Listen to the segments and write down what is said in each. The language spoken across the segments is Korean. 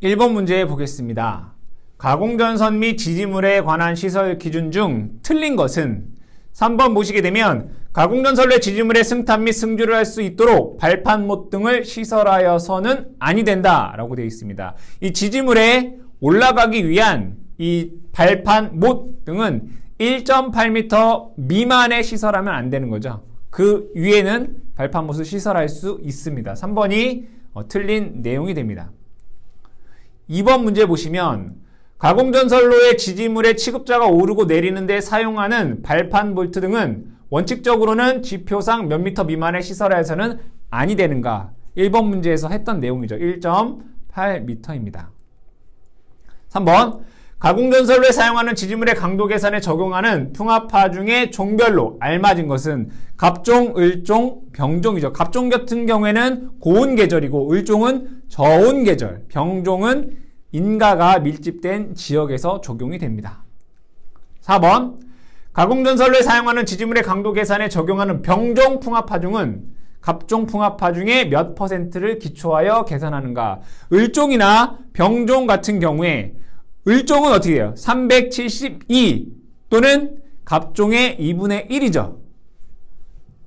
1번 문제 보겠습니다. 가공전선 및 지지물에 관한 시설 기준 중 틀린 것은 3번 보시게 되면 가공전선의 지지물의 승탑 및 승주를 할 수 있도록 발판못 등을 시설하여서는 아니 된다 라고 되어 있습니다. 이 지지물에 올라가기 위한 이 발판못 등은 1.8m 미만에 시설하면 안 되는 거죠. 그 위에는 발판못을 시설할 수 있습니다. 3번이 틀린 내용이 됩니다. 2번 문제 보시면 가공전선로의 지지물의 취급자가 오르고 내리는 데 사용하는 발판 볼트 등은 원칙적으로는 지표상 몇 미터 미만에 시설하여서는 아니 되는가? 1번 문제에서 했던 내용이죠. 1.8m입니다. 3번 가공전선로에 사용하는 지지물의 강도 계산에 적용하는 풍압파 중에 종별로 알맞은 것은 갑종, 을종, 병종이죠. 갑종 같은 경우에는 고온 계절이고 을종은 저온 계절, 병종은 인가가 밀집된 지역에서 적용이 됩니다. 4번 가공전선로에 사용하는 지지물의 강도 계산에 적용하는 병종 풍압파중은 갑종 풍압파 중에 몇 %를 기초하여 계산하는가? 을종이나 병종 같은 경우에 을종은 어떻게 돼요? 372 또는 갑종의 2분의 1이죠.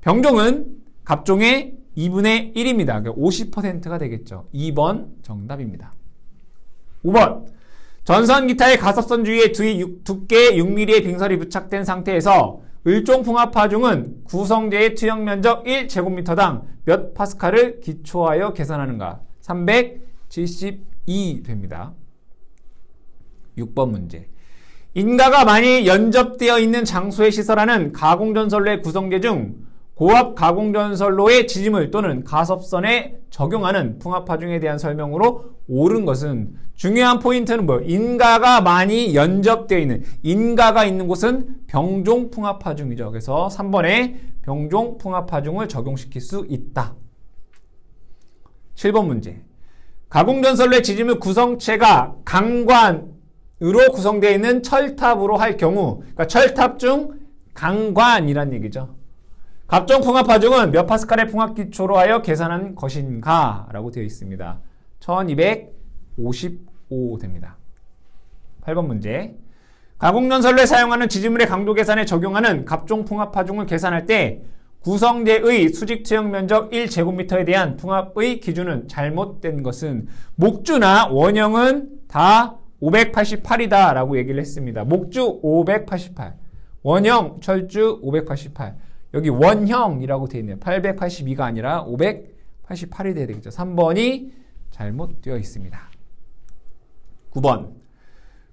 병종은 갑종의 2분의 1입니다. 그러니까 50%가 되겠죠. 2번 정답입니다. 5번 전선 기타의 가섭선 주위에 두께 6mm의 빙설이 부착된 상태에서 을종 풍압파중은 구성재의 투영 면적 1제곱미터당 몇 파스칼을 기초하여 계산하는가? 372 됩니다. 6번 문제 인가가 많이 연접되어 있는 장소에 시설하는 가공전선로의 구성재 중 고압 가공전선로의 지지물 또는 가섭선에 적용하는 풍압파중에 대한 설명으로 옳은 것은 중요한 포인트는 뭐예요? 인가가 많이 연접되어 있는 인가가 있는 곳은 병종 풍압파중이죠. 그래서 3번에 병종 풍압파중을 적용시킬 수 있다. 7번 문제 가공전선로의 지지물 구성체가 강관으로 구성되어 있는 철탑으로 할 경우 그러니까 철탑 중 강관이란 얘기죠. 갑종 풍압파중은 몇 파스칼의 풍압 기초로 하여 계산한 것인가? 라고 되어 있습니다. 1255 됩니다. 8번 문제 가공전선로에 사용하는 지지물의 강도 계산에 적용하는 갑종 풍압파중을 계산할 때 구성재의 수직 투영 면적 1제곱미터에 대한 풍압의 기준은 잘못된 것은 목주나 원형은 다 588이다 라고 얘기를 했습니다. 목주 588 원형 철주 588 여기 원형이라고 되어 있네요. 882가 아니라 588이 돼야 되겠죠. 3번이 잘못되어 있습니다. 9번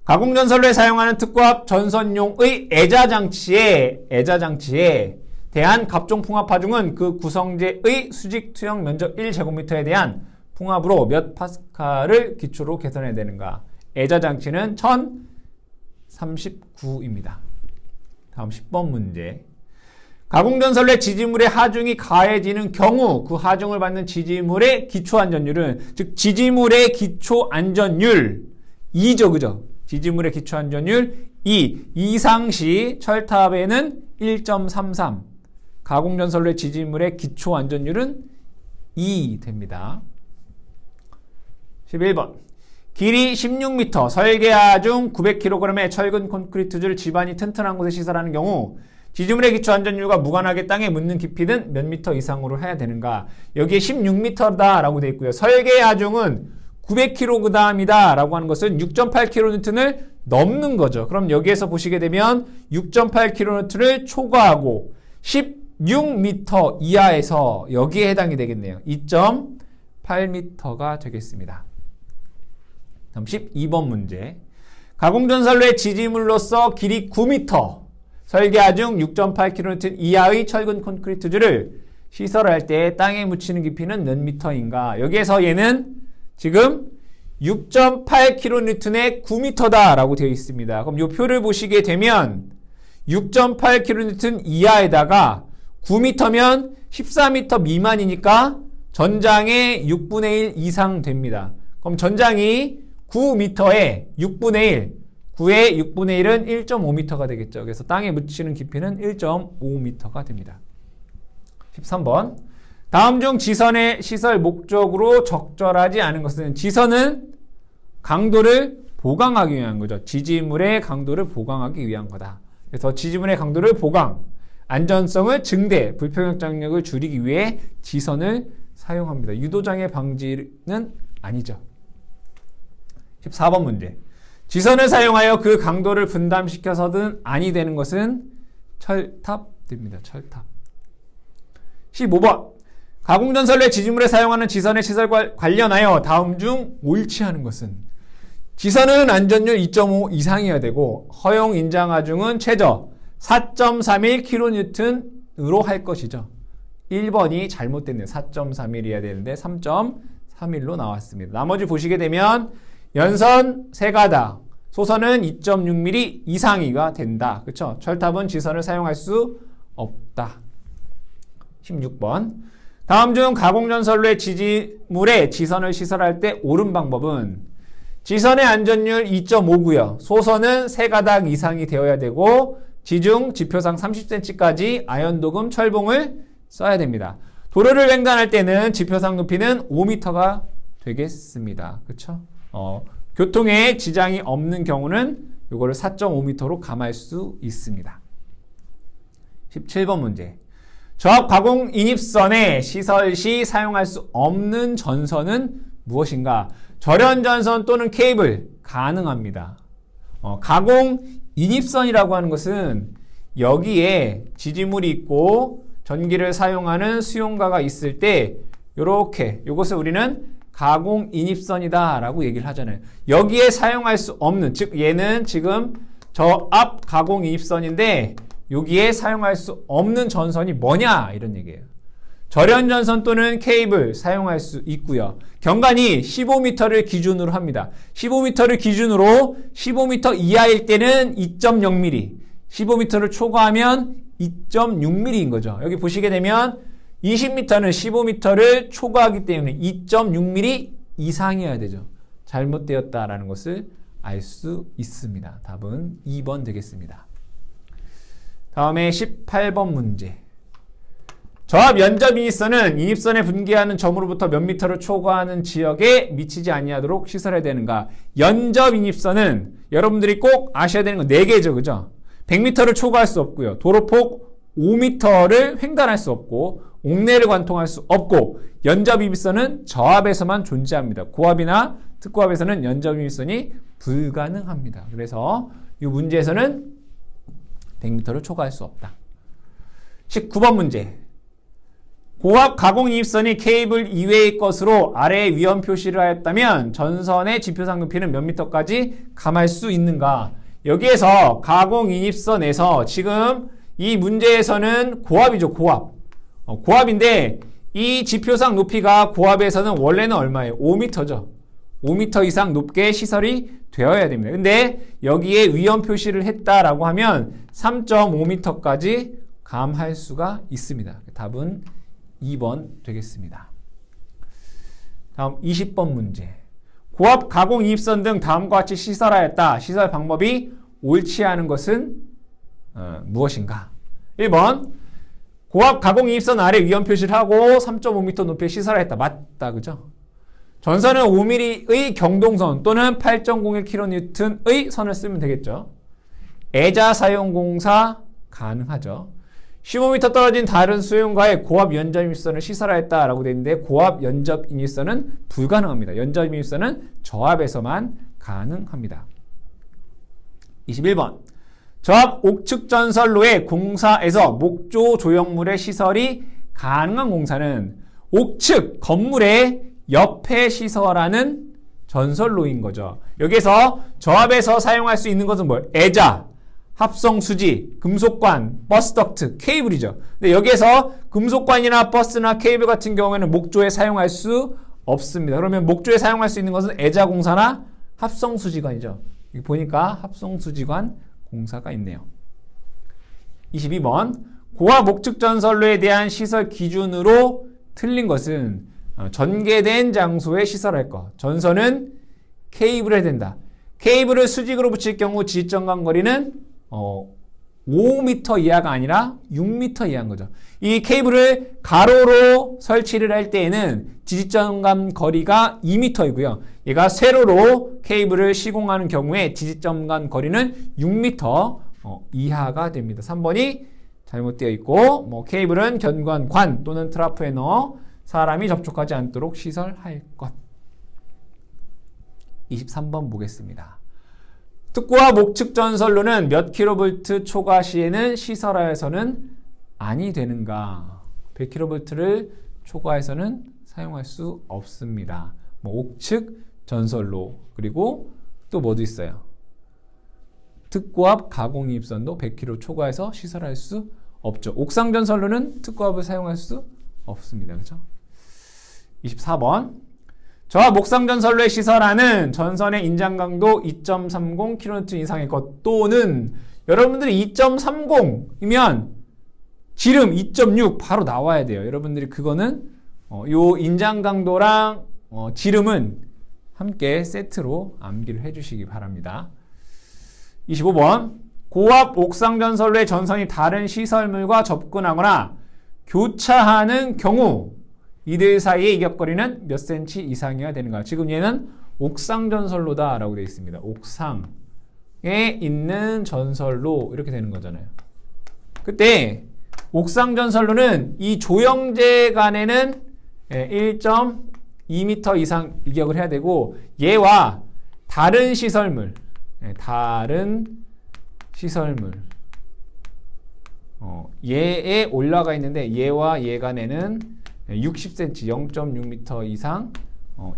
가공전선로에 사용하는 특고압 전선용의 애자장치에 대한 갑종 풍압파중은 그 구성재의 수직 투영 면적 1제곱미터에 대한 풍압으로 몇 파스칼을 기초로 계산해야 되는가? 애자장치는 1039입니다. 다음 10번 문제 가공전선로의 지지물의 하중이 가해지는 경우 그 하중을 받는 지지물의 기초안전율은 즉 지지물의 기초안전율 2죠. 그죠? 지지물의 기초안전율 2 이상시 철탑에는 1.33 가공전선로의 지지물의 기초안전율은 2 됩니다. 11번 길이 16m 설계하중 900kg의 철근 콘크리트줄 집안이 튼튼한 곳에 시설하는 경우 지지물의 기초 안전율과 무관하게 땅에 묻는 깊이는 몇 미터 이상으로 해야 되는가? 여기에 16m다 라고 되어 있고요. 설계 하중은 900kg이다 라고 하는 것은 6.8kN을 넘는 거죠. 그럼 여기에서 보시게 되면 6.8kN를 초과하고 16m 이하에서 여기에 해당이 되겠네요. 2.8m가 되겠습니다. 다음 12번 문제 가공전선로의 지지물로서 길이 9m 설계하중 6.8kN 이하의 철근 콘크리트줄을 시설할 때 땅에 묻히는 깊이는 몇 미터인가? 여기에서 얘는 지금 6.8kN의 9m다 라고 되어 있습니다. 그럼 이 표를 보시게 되면 6.8kN 이하에다가 9m면 14m 미만이니까 전장의 6분의 1 이상 됩니다. 그럼 전장이 9m에 6분의 1 9의 6분의 1은 1.5m가 되겠죠. 그래서 땅에 묻히는 깊이는 1.5m가 됩니다. 13번 다음 중 지선의 시설 목적으로 적절하지 않은 것은 지선은 강도를 보강하기 위한 거죠. 지지물의 강도를 보강하기 위한 거다. 그래서 지지물의 강도를 보강, 안전성을 증대, 불평형장력을 줄이기 위해 지선을 사용합니다. 유도장애 방지는 아니죠. 14번 문제. 지선을 사용하여 그 강도를 분담시켜서든 아니 되는 것은 철탑입니다. 철탑. 15번. 가공전선로의 지지물에 사용하는 지선의 시설과 관련하여 다음 중 옳지 않은 것은? 지선은 안전율 2.5 이상이어야 되고 허용 인정 하중은 최저 4.31kN으로 할 것이죠. 1번이 잘못됐네요. 4.31이어야 되는데 3.31로 나왔습니다. 나머지 보시게 되면 연선 3가닥, 소선은 2.6mm 이상이가 된다. 그렇죠? 철탑은 지선을 사용할 수 없다. 16번. 다음 중 가공전선로의 지지물에 지선을 시설할 때 옳은 방법은? 지선의 안전율 2.5고요. 소선은 3가닥 이상이 되어야 되고 지중 지표상 30cm까지 아연도금 철봉을 써야 됩니다. 도로를 횡단할 때는 지표상 높이는 5m가 되겠습니다. 그렇죠? 교통에 지장이 없는 경우는 이거를 4.5m로 감할 수 있습니다. 17번 문제. 저압 가공 인입선에 시설 시 사용할 수 없는 전선은 무엇인가? 절연 전선 또는 케이블 가능합니다. 가공 인입선이라고 하는 것은 여기에 지지물이 있고 전기를 사용하는 수용가가 있을 때 이렇게 이것을 우리는 가공 인입선이다 라고 얘기를 하잖아요. 여기에 사용할 수 없는, 즉 얘는 지금 저압 가공 인입선인데 여기에 사용할 수 없는 전선이 뭐냐 이런 얘기예요. 절연전선 또는 케이블 사용할 수 있고요. 경관이 15m를 기준으로 합니다. 15m를 기준으로 15m 이하일 때는 2.0mm, 15m를 초과하면 2.6mm인 거죠. 여기 보시게 되면 20m는 15m를 초과하기 때문에 2.6mm 이상이어야 되죠. 잘못되었다라는 것을 알 수 있습니다. 답은 2번 되겠습니다. 다음에 18번 문제. 저압 연접 인입선은 인입선에 분기하는 점으로부터 몇 미터를 초과하는 지역에 미치지 아니하도록 시설해야 되는가? 연접 인입선은 여러분들이 꼭 아셔야 되는 건 4개죠. 그죠? 100m를 초과할 수 없고요. 도로폭 5m를 횡단할 수 없고 옥내를 관통할 수 없고 연접 인입선은 저압에서만 존재합니다. 고압이나 특고압에서는 연접 인입선이 불가능합니다. 그래서 이 문제에서는 100m를 초과할 수 없다. 19번 문제. 고압 가공 인입선이 케이블 이외의 것으로 아래에 위험 표시를 하였다면 전선의 지표상 높이는 몇 미터까지 감할 수 있는가? 여기에서 가공 인입선에서 지금 이 문제에서는 고압이죠. 고압. 고압인데 이 지표상 높이가 고압에서는 원래는 얼마예요? 5m죠. 5m 이상 높게 시설이 되어야 됩니다. 근데 여기에 위험 표시를 했다라고 하면 3.5m까지 감할 수가 있습니다. 답은 2번 되겠습니다. 다음 20번 문제. 고압 가공 인입선 등 다음과 같이 시설하였다. 시설 방법이 옳지 않은 것은 무엇인가? 1번. 고압 가공 인입선 아래 위험 표시를 하고 3.5m 높이에 시설하였다. 맞다. 그죠? 전선은 5mm의 경동선 또는 8.01kN의 선을 쓰면 되겠죠. 애자 사용 공사 가능하죠. 15m 떨어진 다른 수용가에 고압 연접 인입선을 시설하였다라고 되어 있는데 고압 연접 인입선은 불가능합니다. 연접 인입선은 저압에서만 가능합니다. 21번. 저압 옥측 전선로의 공사에서 목조 조형물의 시설이 가능한 공사는 옥측 건물의 옆에 시설하는 전선로인 거죠. 여기서 저압에서 사용할 수 있는 것은 뭐예요? 애자, 합성수지, 금속관, 버스덕트, 케이블이죠. 근데 여기에서 금속관이나 버스나 케이블 같은 경우에는 목조에 사용할 수 없습니다. 그러면 목조에 사용할 수 있는 것은 애자공사나 합성수지관이죠. 여기 보니까 합성수지관 공사가 있네요. 22번. 고압 목측 전선로에 대한 시설 기준으로 틀린 것은 전개된 장소에 시설할 것. 전선은 케이블을 해야 된다. 케이블을 수직으로 붙일 경우 지점간 거리는 5m 이하가 아니라 6m 이하인 거죠. 이 케이블을 가로로 설치를 할 때에는 지지점 간 거리가 2m이고요. 얘가 세로로 케이블을 시공하는 경우에 지지점 간 거리는 6m 이하가 됩니다. 3번이 잘못되어 있고, 케이블은 견관, 관 또는 트라프에 넣어 사람이 접촉하지 않도록 시설할 것. 23번 보겠습니다. 특고와 목측 전선로는 몇 킬로볼트 초과 시에는 시설하여서는 아니 되는가? 100킬로볼트를 초과해서는 사용할 수 없습니다. 옥측 전선로, 그리고 또 뭐도 있어요? 특고압 가공이입선도 100kV 초과해서 시설할 수 없죠. 옥상 전선로는 특고압을 사용할 수 없습니다. 그렇죠? 24번. 저와 목상 전선로에 시설하는 전선의 인장 강도 2.30kN 이상의 것 또는 여러분들이 2.30이면 지름 2.6 바로 나와야 돼요. 여러분들이 그거는 요 인장 강도랑 지름은 함께 세트로 암기를 해주시기 바랍니다. 25번. 고압 옥상 전선로의 전선이 다른 시설물과 접근하거나 교차하는 경우 이들 사이의 이격거리는 몇 cm 이상이어야 되는가? 지금 얘는 옥상 전선로다 라고 되어 있습니다. 옥상에 있는 전선로 이렇게 되는 거잖아요. 그때 옥상 전선로는 이 조형제 간에는 1.2m 이상 이격을 해야 되고, 얘와 다른 시설물 얘에 올라가 있는데 얘와 얘 간에는 60cm, 0.6m 이상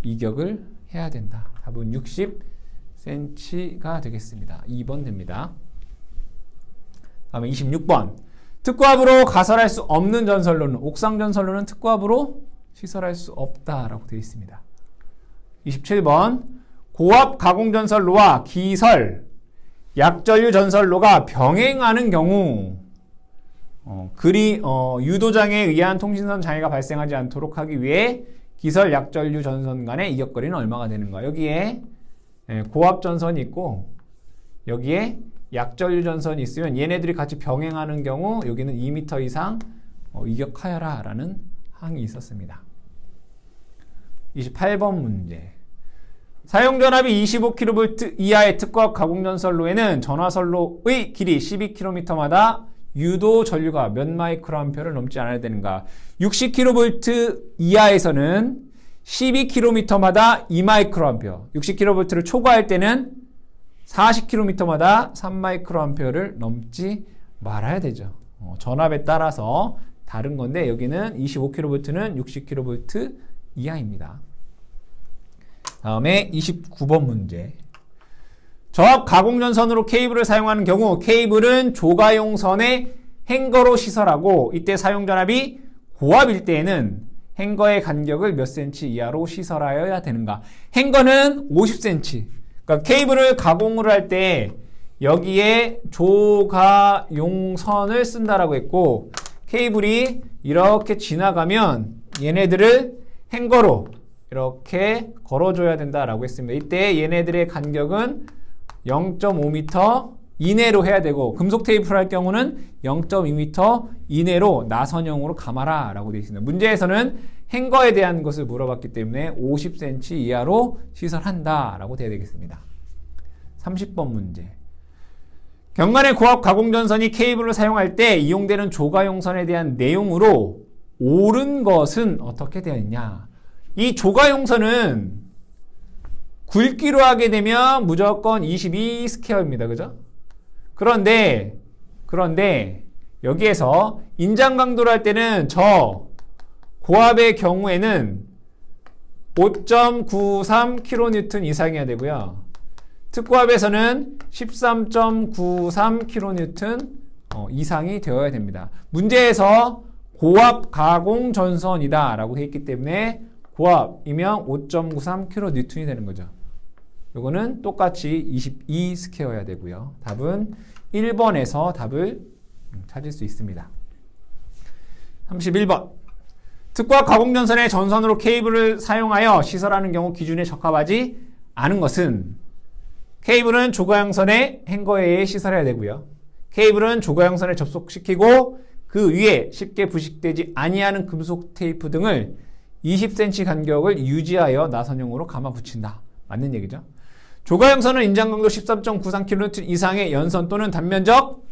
이격을 해야 된다. 답은 60cm가 되겠습니다. 2번 됩니다. 다음에 26번. 특고압으로 가설할 수 없는 전선로는, 옥상 전선로는 특고압으로 시설할 수 없다라고 되어 있습니다. 27번. 고압 가공 전선로와 기설, 약전류 전선로가 병행하는 경우 유도장에 의한 통신선 장애가 발생하지 않도록 하기 위해 기설 약전류 전선 간의 이격거리는 얼마가 되는가? 여기에 고압 전선이 있고 여기에 약전류 전선이 있으면 얘네들이 같이 병행하는 경우 여기는 2m 이상 이격하여라 라는 항이 있었습니다. 28번 문제. 사용전압이 25kV 이하의 특고압 가공전선로에는 전화선로의 길이 12km마다 유도 전류가 몇 마이크로암페어를 넘지 않아야 되는가? 60kV 이하에서는 12km마다 2마이크로암페어, 60kV를 초과할 때는 40km마다 3마이크로암페어를 넘지 말아야 되죠. 전압에 따라서 다른 건데 여기는 25kV는 60kV 이하입니다. 다음에 29번 문제. 저압 가공전선으로 케이블을 사용하는 경우 케이블은 조가용선의 행거로 시설하고 이때 사용전압이 고압일 때에는 행거의 간격을 몇 cm 이하로 시설하여야 되는가? 행거는 50cm. 그러니까 케이블을 가공을 할 때 여기에 조가용선을 쓴다라고 했고 케이블이 이렇게 지나가면 얘네들을 행거로 이렇게 걸어줘야 된다라고 했습니다. 이때 얘네들의 간격은 0.5m 이내로 해야 되고 금속 테이프를 할 경우는 0.2m 이내로 나선형으로 감아라 라고 되어 있습니다. 문제에서는 행거에 대한 것을 물어봤기 때문에 50cm 이하로 시설한다 라고 되어야 되겠습니다. 30번 문제. 경관의 고압 가공전선이 케이블을 사용할 때 이용되는 조가용선에 대한 내용으로 옳은 것은 어떻게 되어 있냐? 이 조가용선은 굵기로 하게 되면 무조건 22 스퀘어입니다. 그죠? 그런데 여기에서 인장 강도를 할 때는 저 고압의 경우에는 5.93kN 이상이어야 되고요. 특고압에서는 13.93kN 이상이 되어야 됩니다. 문제에서 고압 가공 전선이다 라고 되어 있기 때문에 고압이면 5.93kN 되는 거죠. 이거는 똑같이 22 스퀘어여야 되고요. 답은 1번에서 답을 찾을 수 있습니다. 31번. 특고압 가공전선의 전선으로 케이블을 사용하여 시설하는 경우 기준에 적합하지 않은 것은 케이블은 조가용선의 행거에 의해 시설해야 되고요. 케이블은 조가형선에 접속시키고 그 위에 쉽게 부식되지 아니하는 금속 테이프 등을 20cm 간격을 유지하여 나선형으로 감아 붙인다. 맞는 얘기죠. 조가형선은 인장강도 13.93km 이상의 연선 또는 단면적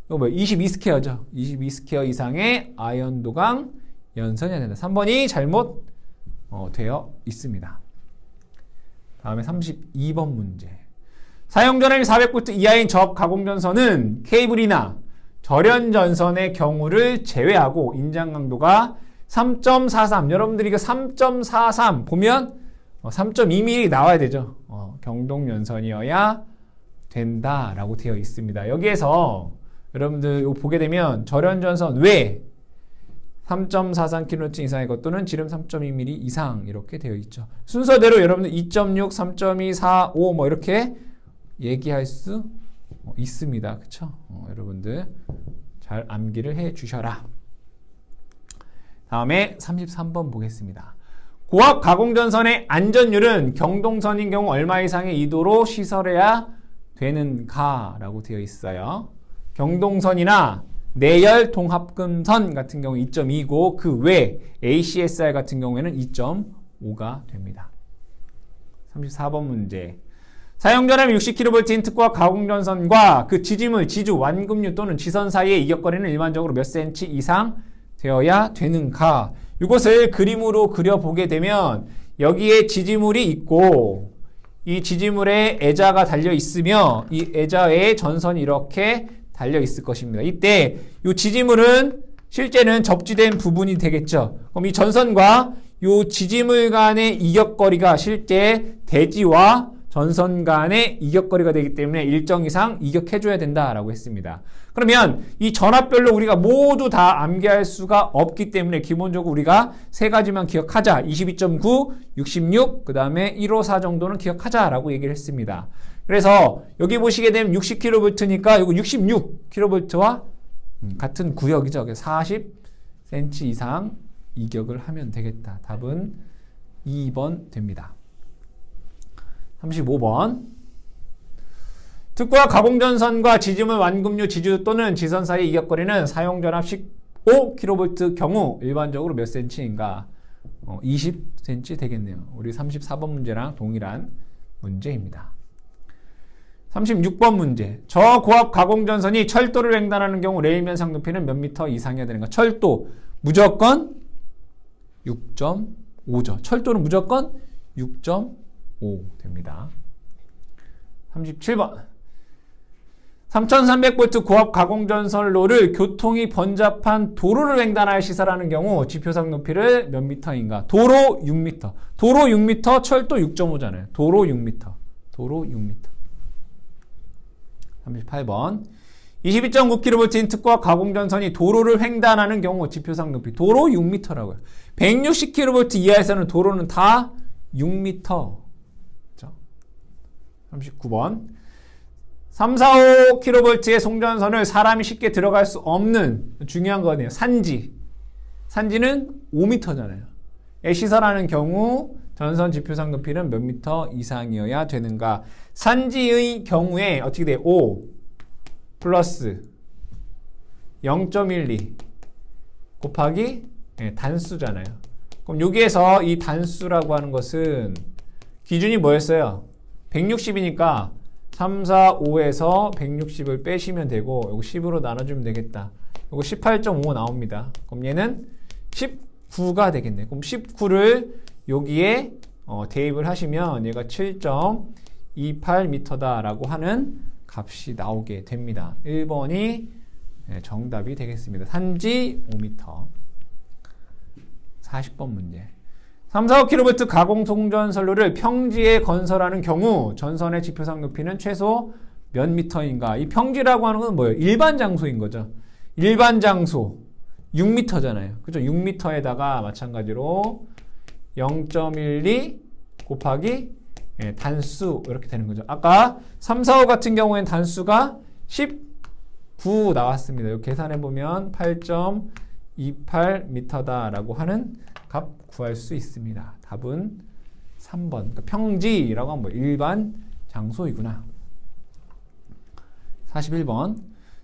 22스퀘어죠. 22스퀘어 이상의 아연도강 연선이 된다. 3번이 잘못 되어 있습니다. 다음에 32번 문제. 사용전압이 400V 이하인 접 가공전선은 케이블이나 절연전선의 경우를 제외하고 인장강도가 3.43 여러분들이 이거 3.43 보면 3.2mm 나와야 되죠. 경동연선이어야 된다라고 되어 있습니다. 여기에서 여러분들 이거 보게 되면 절연전선 외 3.43kHz 이상의 것 또는 지름 3.2mm 이상 이렇게 되어 있죠. 순서대로 여러분들 2.6, 3.2, 4, 5 뭐 이렇게 얘기할 수 있습니다. 그쵸? 여러분들 잘 암기를 해 주셔라. 다음에 33번 보겠습니다. 고압 가공전선의 안전율은 경동선인 경우 얼마 이상의 이도로 시설해야 되는가 라고 되어 있어요. 경동선이나 내열 통합금선 같은 경우 2.2고 그 외 ACSR 같은 경우에는 2.5가 됩니다. 34번 문제. 사용전압이 60kV인 특고압 가공전선과 그 지지물, 지주, 완금류 또는 지선 사이의 이격거리는 일반적으로 몇 cm 이상 되어야 되는가? 이것을 그림으로 그려보게 되면 여기에 지지물이 있고 이 지지물에 애자가 달려 있으며 이 애자에 전선이 이렇게 달려 있을 것입니다. 이때 이 지지물은 실제는 접지된 부분이 되겠죠. 그럼 이 전선과 이 지지물 간의 이격거리가 실제 대지와 전선 간의 이격거리가 되기 때문에 일정 이상 이격해줘야 된다라고 했습니다. 그러면 이 전압별로 우리가 모두 다 암기할 수가 없기 때문에 기본적으로 우리가 세 가지만 기억하자. 22.9, 66, 그 다음에 154 정도는 기억하자라고 얘기를 했습니다. 그래서 여기 보시게 되면 60kV니까 이거 66kV와 같은 구역이죠. 40cm 이상 이격을 하면 되겠다. 답은 2번 됩니다. 35번. 특고압 가공전선과 지지물 완금류 지주 또는 지선 사이 이격거리는 사용전압 15kV 경우 일반적으로 몇 cm인가? 20cm 되겠네요. 우리 34번 문제랑 동일한 문제입니다. 36번 문제. 저고압 가공전선이 철도를 횡단하는 경우 레일 면상 높이는 몇 미터 이상이어야 되는가? 철도 무조건 6.5죠. 철도는 무조건 6.5 됩니다. 37번. 3300V 고압 가공전선로를 교통이 번잡한 도로를 횡단하여 시설하는 경우 지표상 높이를 몇 미터인가? 도로 6m. 도로 6m, 철도 6.5잖아요. 도로 6m. 도로 6m. 38번. 22.9kV인 특고압 가공전선이 도로를 횡단하는 경우 지표상 높이 도로 6m라고요. 160kV 이하에서는 도로는 다 6m. 39번. 345kV의 송전선을 사람이 쉽게 들어갈 수 없는 중요한 거네요. 산지는 5m잖아요. 시설하는 경우 전선 지표상 높이는 몇 미터 이상이어야 되는가? 산지의 경우에 어떻게 돼요? 5 플러스 0.12 곱하기 단수잖아요. 그럼 여기에서 이 단수라고 하는 것은 기준이 뭐였어요? 160이니까 3, 4, 5에서 160을 빼시면 되고 이거 10으로 나눠주면 되겠다. 이거 18.5 나옵니다. 그럼 얘는 19가 되겠네. 그럼 19를 여기에 대입을 하시면 얘가 7.28m다라고 하는 값이 나오게 됩니다. 1번이 정답이 되겠습니다. 산지 5m. 40번 문제. 345kV 가공송전선로를 평지에 건설하는 경우 전선의 지표상 높이는 최소 몇 미터인가? 이 평지라고 하는 건 뭐예요? 일반 장소인 거죠. 일반 장소 6m잖아요. 그죠? 6m에다가 마찬가지로 0.12 곱하기 단수 이렇게 되는 거죠. 아까 3, 4, 5 같은 경우에는 단수가 19 나왔습니다. 이거 계산해 보면 8.28m다라고 하는 값 구할 수 있습니다. 답은 3번. 그러니까 평지라고 하면 뭐 일반 장소이구나. 41번.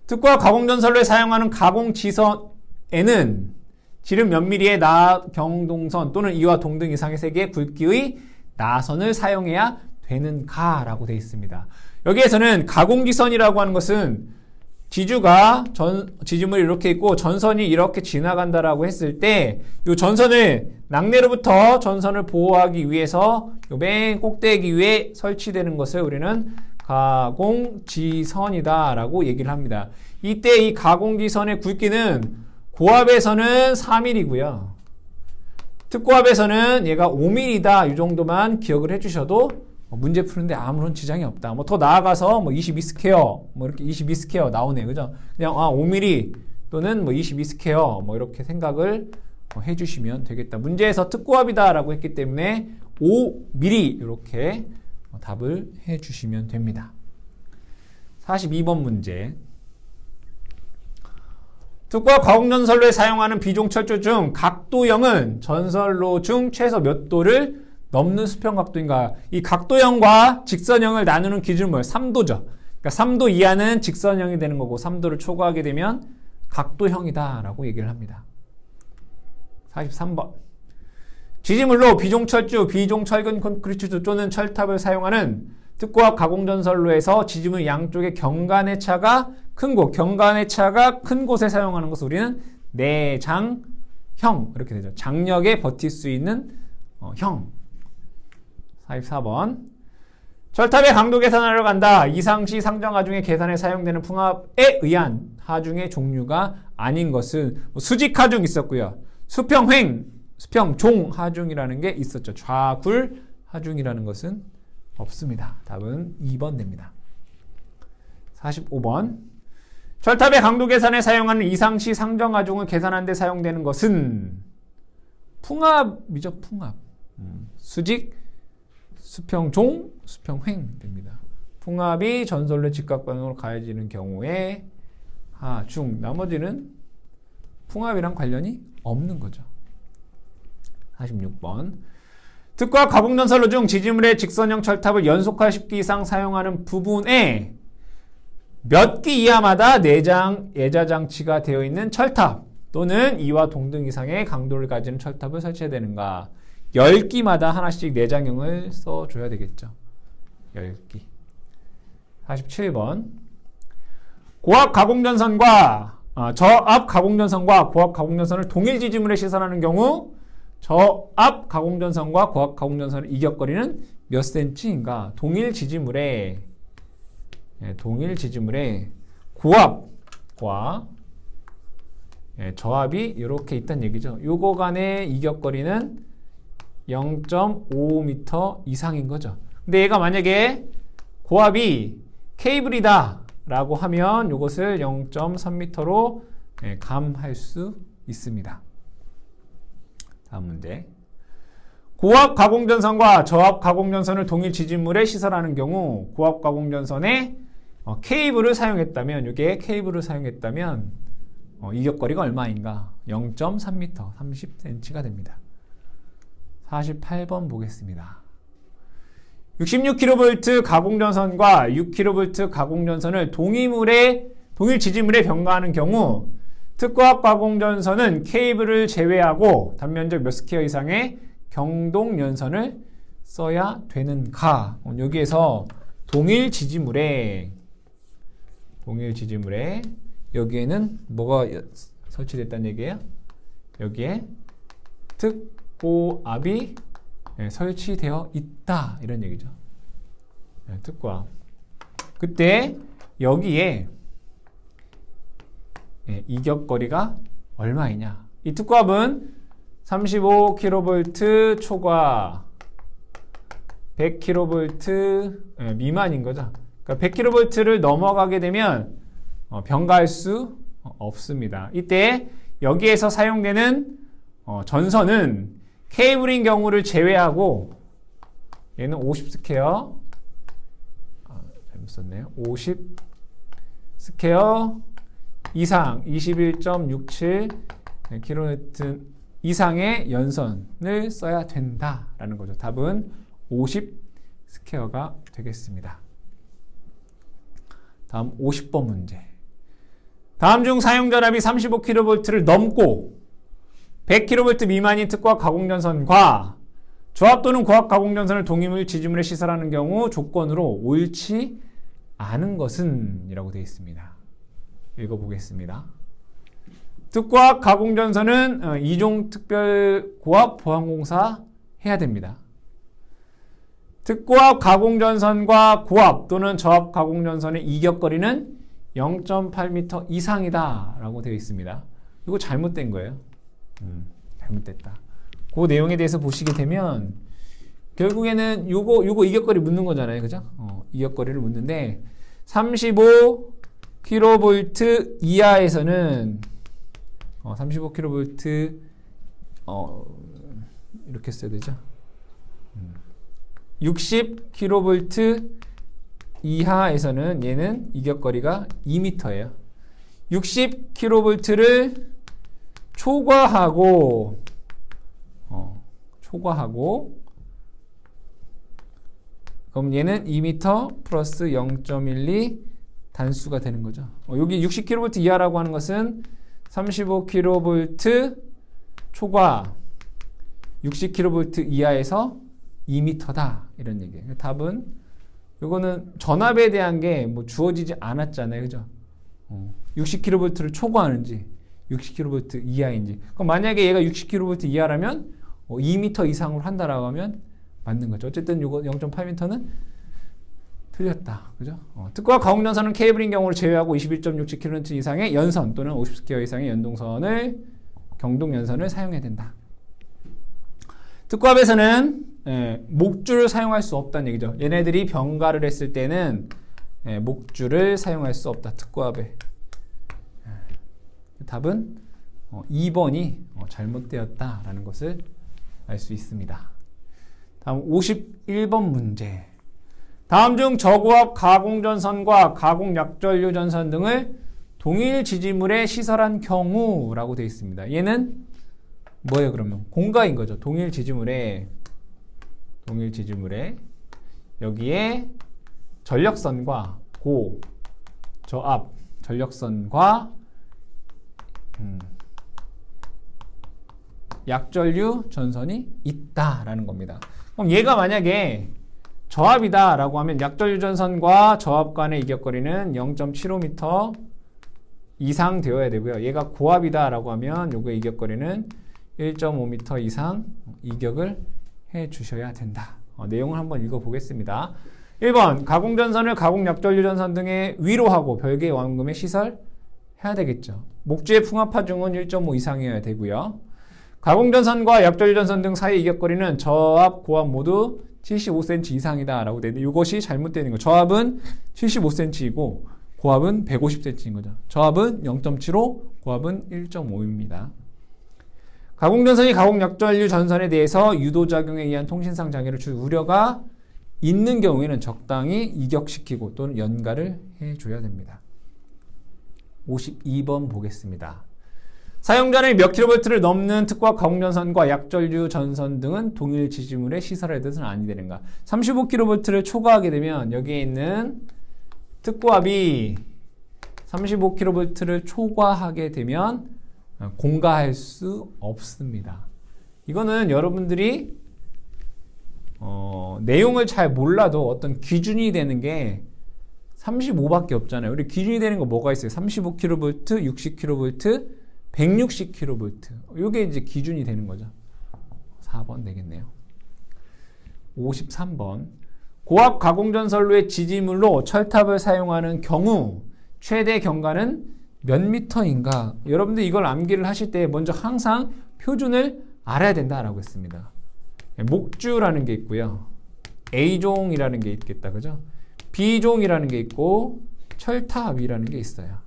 특구와 가공전선로에 사용하는 가공지선에는 지름 몇 미리의 나경동선 또는 이와 동등 이상의 세 개의 굵기의 나선을 사용해야 되는가라고 되어 있습니다. 여기에서는 가공지선이라고 하는 것은 지주가 지지물이 이렇게 있고 전선이 이렇게 지나간다라고 했을 때 이 전선을 낙뢰로부터 전선을 보호하기 위해서 요 맨 꼭대기 위에 설치되는 것을 우리는 가공지선이다라고 얘기를 합니다. 이때 이 가공지선의 굵기는 고압에서는 4mm고요. 특고압에서는 얘가 5mm다. 이 정도만 기억을 해주셔도 문제 푸는데 아무런 지장이 없다. 뭐 더 나아가서 뭐 22스퀘어, 뭐 이렇게 22스퀘어 나오네, 그죠? 그냥 5mm 또는 뭐 22스퀘어 뭐 이렇게 생각을 해주시면 되겠다. 문제에서 특고압이다라고 했기 때문에 5mm 이렇게 답을 해주시면 됩니다. 42번 문제. 특고압 가공전선로에 사용하는 비종철조 중 각도형은 전선로 중 최소 몇 도를 넘는 수평각도인가? 이 각도형과 직선형을 나누는 기준은 뭐예요? 3도죠. 그러니까 3도 이하는 직선형이 되는 거고 3도를 초과하게 되면 각도형이다 라고 얘기를 합니다. 43번. 지지물로 비종철주, 비종철근 콘크리트 또는 철탑을 사용하는 특고압 가공전선로에서 지지물 양쪽의 경간의 차가 큰 곳, 경간의 차가 큰 곳에 사용하는 것을 우리는 내장형 이렇게 되죠. 장력에 버틸 수 있는 형. 44번. 철탑의 강도 계산하러 간다. 이상시 상정 하중의 계산에 사용되는 풍압에 의한 하중의 종류가 아닌 것은 수직 하중 있었고요. 수평횡, 수평종 하중이라는 게 있었죠. 좌굴 하중이라는 것은 없습니다. 답은 2번 됩니다. 45번. 철탑의 강도 계산에 사용하는 이상시 상정 하중을 계산하는 데 사용되는 것은 풍압이죠. 풍압. 수직, 수평종, 수평횡 됩니다. 풍압이 전선로의 직각방향으로 가해지는 경우에 하중, 나머지는 풍압이랑 관련이 없는 거죠. 46번. 특과 가공전선로 중 지지물의 직선형 철탑을 연속화 10기 이상 사용하는 부분에 몇 기 이하마다 내장 예자장치가 되어 있는 철탑 또는 이와 동등 이상의 강도를 가지는 철탑을 설치해야 되는가? 10기마다 하나씩 내장형을 써줘야 되겠죠. 10기. 47번. 고압 가공전선과 저압 가공전선과 고압 가공전선을 동일 지지물에 시선하는 경우 저압 가공전선과 고압 가공전선의 이격거리는 몇 cm인가? 동일 지지물에 고압과 저압이 이렇게 있다는 얘기죠. 요거 간의 이격거리는 0.5m 이상인 거죠. 근데 얘가 만약에 고압이 케이블이다 라고 하면 이것을 0.3m로 감할 수 있습니다. 다음 문제. 고압 가공전선과 저압 가공전선을 동일 지지물에 시설하는 경우 고압 가공전선에 케이블을 사용했다면 이게 케이블을 사용했다면 이격거리가 얼마인가? 0.3m, 30cm가 됩니다. 48번 보겠습니다. 66kV 가공전선과 6kV 가공전선을 동일 지지물에 병가하는 경우 특고압 가공전선은 케이블을 제외하고 단면적 몇 스퀘어 이상의 경동연선을 써야 되는가? 여기에서 동일 지지물에 여기에는 뭐가 설치됐다는 얘기예요? 여기에 특고압이 설치되어 있다 이런 얘기죠. 특고압. 그때 여기에 이격거리가 얼마이냐? 이 특고압은 35kV 초과 100kV 미만인 거죠. 그러니까 100kV를 넘어가게 되면 병가할 수 없습니다. 이때 여기에서 사용되는 전선은 케이블인 경우를 제외하고 얘는 50스퀘어 잘못 썼네요. 50스퀘어 이상 21.67kN 이상의 연선을 써야 된다라는 거죠. 답은 50스퀘어가 되겠습니다. 다음 50번 문제. 다음 중 사용전압이 35kV를 넘고 100kV 미만인 특과 가공전선과 조합 또는 고압 가공전선을 동일 지지물에 시설하는 경우 조건으로 옳지 않은 것은 이라고 되어 있습니다. 읽어보겠습니다. 특고압 가공전선은 이종 특별고압 보안공사 해야 됩니다. 특고압 가공전선과 고압 또는 저압 가공전선의 이격거리는 0.8m 이상이다 라고 되어 있습니다. 이거 잘못된 거예요. 잘못됐다. 그 내용에 대해서 보시게 되면 결국에는 요거 이격거리 묻는 거잖아요. 그죠? 이격거리를 묻는데 35kV 이하에서는 35kV 이렇게 써야 되죠. 60kV 이하에서는 얘는 이격거리가 2m예요. 60kV를 초과하고 그럼 얘는 2m 플러스 0.12 단수가 되는 거죠. 여기 60kV 이하라고 하는 것은 35kV 초과 60kV 이하에서 2m다 이런 얘기예요. 답은 이거는 전압에 대한 게 뭐 주어지지 않았잖아요. 그죠? 60kV를 초과하는지 60kV 이하인지. 그럼 만약에 얘가 60kV 이하라면 2m 이상으로 한다라고 하면 맞는 거죠. 어쨌든 이거 0.8m는 틀렸다. 그죠? 특과 가공전선은 케이블인 경우를 제외하고 21.67kV 이상의 연선 또는 50스퀘어 이상의 연동선을 경동연선을 사용해야 된다. 특고압에서는 목줄을 사용할 수 없다는 얘기죠. 얘네들이 병가를 했을 때는 목줄을 사용할 수 없다. 특고압에. 답은 2번이 잘못되었다라는 것을 알 수 있습니다. 다음 51번 문제. 다음 중 저고압 가공전선과 가공약전류전선 등을 동일 지지물에 시설한 경우라고 되어 있습니다. 얘는 뭐예요 그러면? 공가인 거죠. 동일 지지물에 여기에 전력선과 저압 전력선과 약전류 전선이 있다라는 겁니다. 그럼 얘가 만약에 저압이다라고 하면 약전류 전선과 저압 간의 이격거리는 0.75m 이상 되어야 되고요. 얘가 고압이다라고 하면 요거의 이격거리는 1.5m 이상 이격을 해 주셔야 된다. 내용을 한번 읽어보겠습니다. 1번 가공전선을 가공약전류전선 등의 위로 하고 별개의 원금에 시설해야 되겠죠. 목주의 풍압하중은 1.5 이상이어야 되고요. 가공전선과 약전류전선 등 사이 이격거리는 저압, 고압 모두 75cm 이상이다 라고 되는데 이것이 잘못되는 거예요. 저압은 75cm이고 고압은 150cm인 거죠. 저압은 0.75, 고압은 1.5입니다. 가공전선이 가공약전류 전선에 대해서 유도작용에 의한 통신상 장애를 줄 우려가 있는 경우에는 적당히 이격시키고 또는 연가를 해줘야 됩니다. 52번 보겠습니다. 사용전압이 몇 킬로볼트를 넘는 특과 가공전선과 약전류 전선 등은 동일 지지물에 시설해야 되는 아니 되는가? 35kV를 초과하게 되면 여기에 있는 특고압이 35kV를 초과하게 되면 공가할 수 없습니다. 이거는 여러분들이 내용을 잘 몰라도 어떤 기준이 되는 게 35밖에 없잖아요. 우리 기준이 되는 거 뭐가 있어요? 35kV, 60kV, 160kV. 이게 이제 기준이 되는 거죠. 4번 되겠네요. 53번. 고압 가공전선로의 지지물로 철탑을 사용하는 경우 최대 경가는 몇 미터인가? 여러분들 이걸 암기를 하실 때 먼저 항상 표준을 알아야 된다라고 했습니다. 목주라는 게 있고요. A종이라는 게 있겠다. 그죠? B종이라는 게 있고 철탑이라는 게 있어요.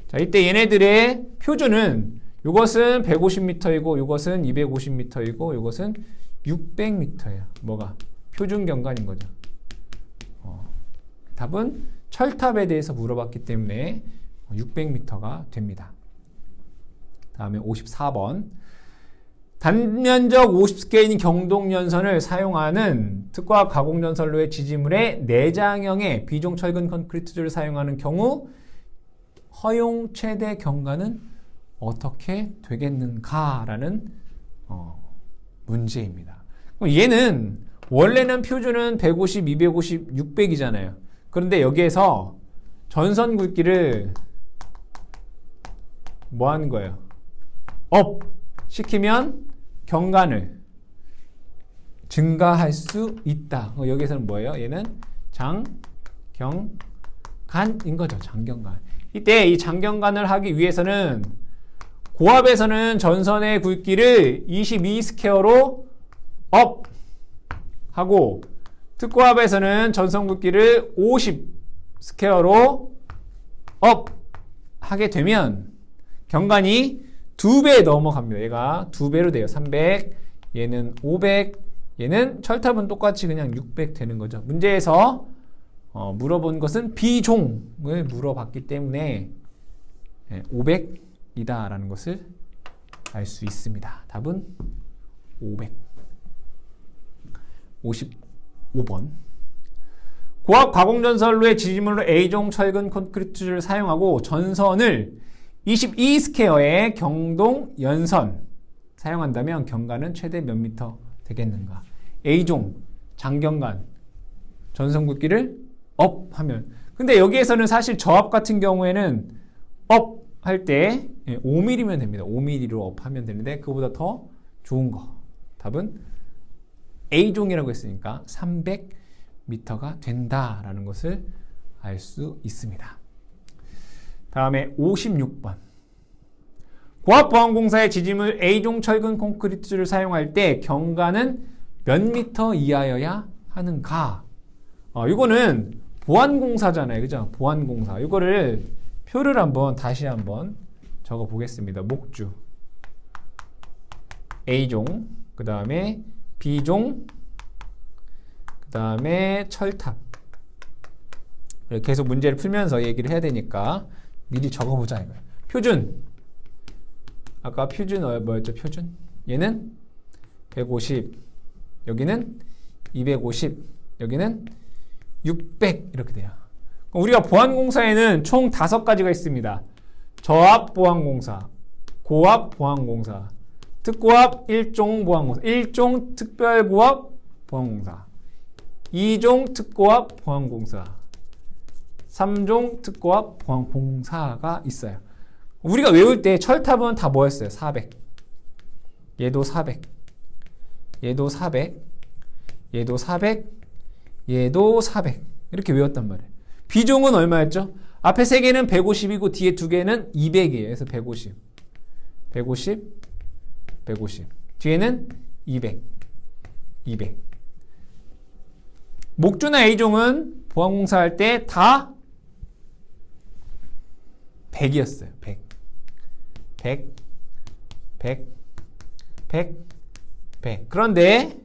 자, 이때 얘네들의 표준은 이것은 150m이고 이것은 250m이고 이것은 600m예요. 뭐가? 표준 경관인 거죠. 답은 철탑에 대해서 물어봤기 때문에 600m가 됩니다. 다음에 54번. 단면적 50스케일인 경동연선을 사용하는 특과 가공전선로의 지지물에 내장형의 비종 철근 콘크리트줄을 사용하는 경우 허용 최대 경관은 어떻게 되겠는가라는 문제입니다. 그럼 얘는 원래는 표준은 150, 250, 600이잖아요. 그런데 여기에서 전선 굵기를 뭐 하는 거예요? 업 시키면 경관을 증가할 수 있다. 여기서는 뭐예요? 얘는 장경간인 거죠. 장경간. 이때 이 장경간을 하기 위해서는 고압에서는 전선의 굵기를 22 스퀘어로 업 하고 특고압에서는 전선 굵기를 50 스퀘어로 업 하게 되면 경관이 2배 넘어갑니다. 얘가 2배로 돼요. 300, 얘는 500, 얘는 철탑은 똑같이 그냥 600 되는 거죠. 문제에서 물어본 것은 비종을 물어봤기 때문에 500이다 라는 것을 알 수 있습니다. 답은 500. 55번. 고압 가공전선로의 지지물로 A종 철근 콘크리트를 사용하고 전선을 22 스퀘어의 경동 연선 사용한다면 경관은 최대 몇 미터 되겠는가? A종 장경관 전선 굵기를 업 하면, 근데 여기에서는 사실 저압 같은 경우에는 업 할 때 5mm면 됩니다. 5mm로 업 하면 되는데 그거보다 더 좋은 거. 답은 A종이라고 했으니까 300m가 된다라는 것을 알 수 있습니다. 다음에 56번. 고압보안공사의 지지물 A종 철근 콘크리트를 사용할 때 경관은 몇 미터 이하여야 하는가? 이거는 보안공사잖아요. 그죠? 보안공사. 이거를 표를 다시 한번 적어 보겠습니다. 목주. A종. 그 다음에 B종. 그 다음에 철탑. 계속 문제를 풀면서 얘기를 해야 되니까 미리 적어보자 이거예요. 표준. 아까 표준 뭐였죠? 표준. 얘는 150. 여기는 250. 여기는 600 이렇게 돼요. 우리가 보안공사에는 총 5가지가 있습니다. 저압 보안공사, 고압 보안공사, 특고압 1종 보안공사, 1종 특별고압 보안공사, 2종 특고압 보안공사, 3종 특고압 보안공사가 있어요. 우리가 외울 때 철탑은 다 뭐였어요? 400. 얘도 400. 얘도 400. 얘도 400. 얘도 400. 이렇게 외웠단 말이에요. B종은 얼마였죠? 앞에 3개는 150이고 뒤에 2개는 200이에요. 그래서 150. 150. 150. 뒤에는 200. 200. 목주나 A종은 보안공사 할 때 다 100이었어요. 100. 100. 100. 100. 100. 그런데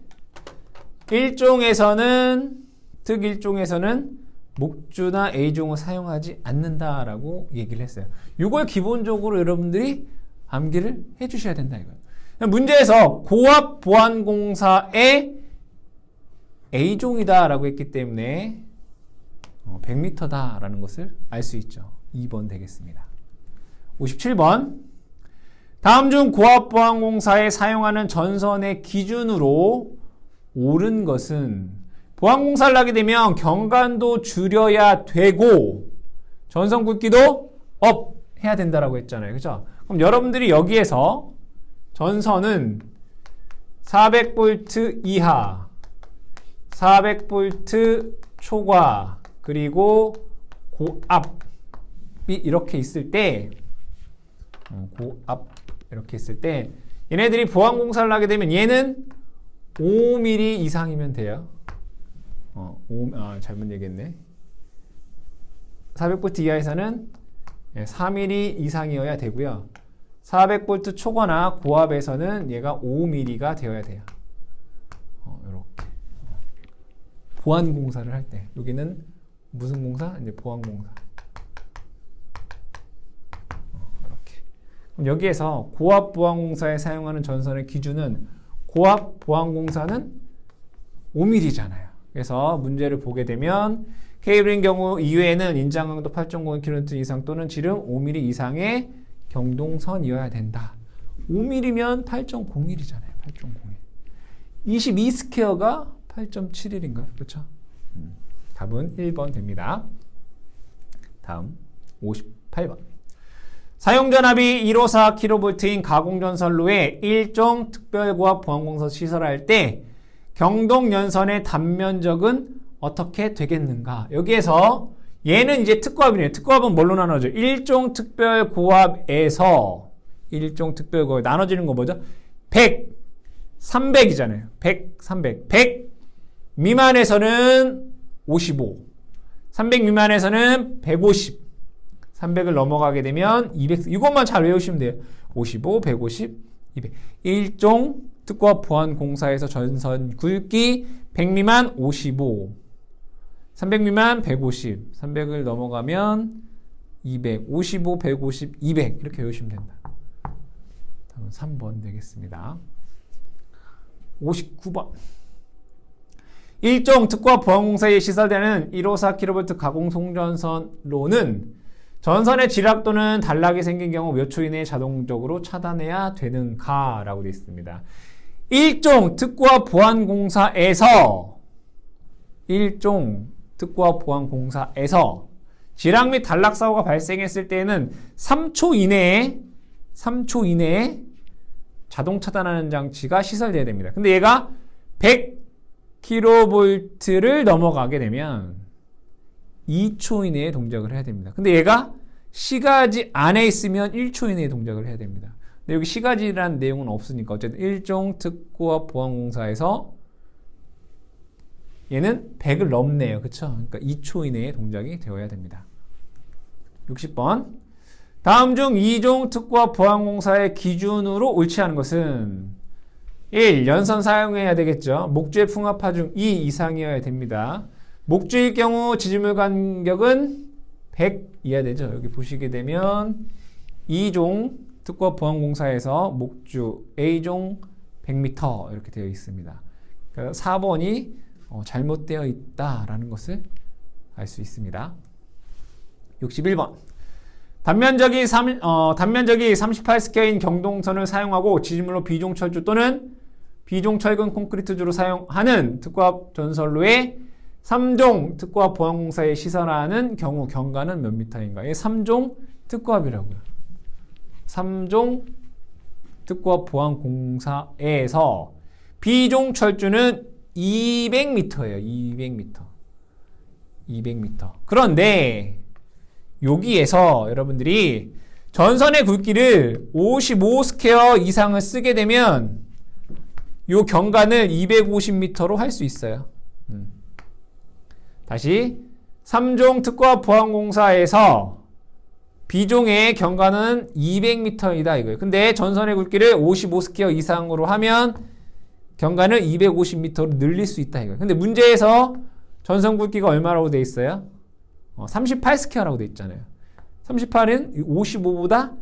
1종에서는 특 1종에서는 목주나 A종을 사용하지 않는다라고 얘기를 했어요. 이걸 기본적으로 여러분들이 암기를 해주셔야 된다 이거예요. 문제에서 고압 보안공사의 A종이다라고 했기 때문에 100m다라는 것을 알 수 있죠. 2번 되겠습니다. 57번. 다음 중 고압 보안공사에 사용하는 전선의 기준으로 옳은 것은, 보안공사를 하게 되면 경관도 줄여야 되고 전선 굵기도 업 해야 된다라고 했잖아요. 그죠? 그럼 여러분들이 여기에서 전선은 400V 이하, 400V 초과, 그리고 고압이 이렇게 있을 때, 고압 이렇게 있을 때 얘네들이 보안공사를 하게 되면 얘는 5mm 이상이면 돼요. 잘못 얘기했네. 400V 이하에서는 4mm 이상이어야 되고요. 400V 초과나 고압에서는 얘가 5mm가 되어야 돼요. 이렇게. 보안공사를 할 때. 여기는 무슨 공사? 이제 보안공사. 이렇게. 그럼 여기에서 고압 보안공사에 사용하는 전선의 기준은, 고압 보안공사는 5mm잖아요. 그래서 문제를 보게 되면 케이블인 경우 이외에는 인장 강도 8.01kN 이상 또는 지름 5mm 이상의 경동선이어야 된다. 5mm면 8.01이잖아요. 8.01. 22 스퀘어가 8.71인가요? 그렇죠? 답은 1번 됩니다. 다음 58번. 사용전압이 154kV인 가공전선로에 일종 특별고압 보안공사 시설할 때 경동연선의 단면적은 어떻게 되겠는가? 여기에서 얘는 이제 특고압이네요. 특고압은 뭘로 나눠져? 일종 특별고압에서 일종 특별고압 나눠지는 거 뭐죠? 100, 300이잖아요. 100, 300. 100 미만에서는 55, 300 미만에서는 150, 300을 넘어가게 되면 200. 이것만 잘 외우시면 돼요. 55, 150, 200. 일종 특고압 보안공사에서 전선 굵기 100 미만 55, 300 미만 150, 300을 넘어가면 200, 55, 150, 200 이렇게 외우시면 된다. 다음은 3번 되겠습니다. 59번. 일종 특고압 보안공사에 시설되는 154kV 가공 송전선로는 전선의 지락 또는 단락이 생긴 경우 몇 초 이내에 자동적으로 차단해야 되는가? 라고 되어 있습니다. 일종 특고압 보안공사에서 지락 및 단락 사고가 발생했을 때에는 3초 이내에 자동 차단하는 장치가 시설되어야 됩니다. 근데 얘가 100kV를 넘어가게 되면 2초 이내에 동작을 해야 됩니다. 근데 얘가 시가지 안에 있으면 1초 이내에 동작을 해야 됩니다. 근데 여기 시가지라는 내용은 없으니까 어쨌든 일종 특고압 보안공사에서 얘는 100을 넘네요. 그쵸? 그러니까 2초 이내에 동작이 되어야 됩니다. 60번. 다음 중 2종 특고압 보안공사의 기준으로 옳지 않은 것은 1. 연선 사용해야 되겠죠. 목주의 풍압파 중 2 이상이어야 됩니다. 목주일 경우 지지물 간격은 100 이하 되죠. 여기 보시게 되면 2종 특고압 보안공사에서 목주 A종 100m 이렇게 되어 있습니다. 그러니까 4번이 잘못되어 있다라는 것을 알 수 있습니다. 61번. 단면적이 38스퀘어인 경동선을 사용하고 지지물로 B종 철조 또는 B종 철근 콘크리트주로 사용하는 특고압 전선로에 3종 특고압 보안공사에 시설하는 경우 경과는 몇 미터인가? 3종 특고압이라고요. 3종 특고압 보안공사에서 B종 철주는 200m예요. 200m. 그런데 여기에서 여러분들이 전선의 굵기를 55 스퀘어 이상을 쓰게 되면 요 경관을 250m로 할 수 있어요. 다시 3종 특고압 보안공사에서 B종의 경관은 200m이다 이거예요. 근데 전선의 굵기를 55 스퀘어 이상으로 하면 경관을 250m로 늘릴 수 있다 이거예요. 근데 문제에서 전선 굵기가 얼마라고 돼 있어요? 38 스퀘어라고 돼 있잖아요. 38은 55보다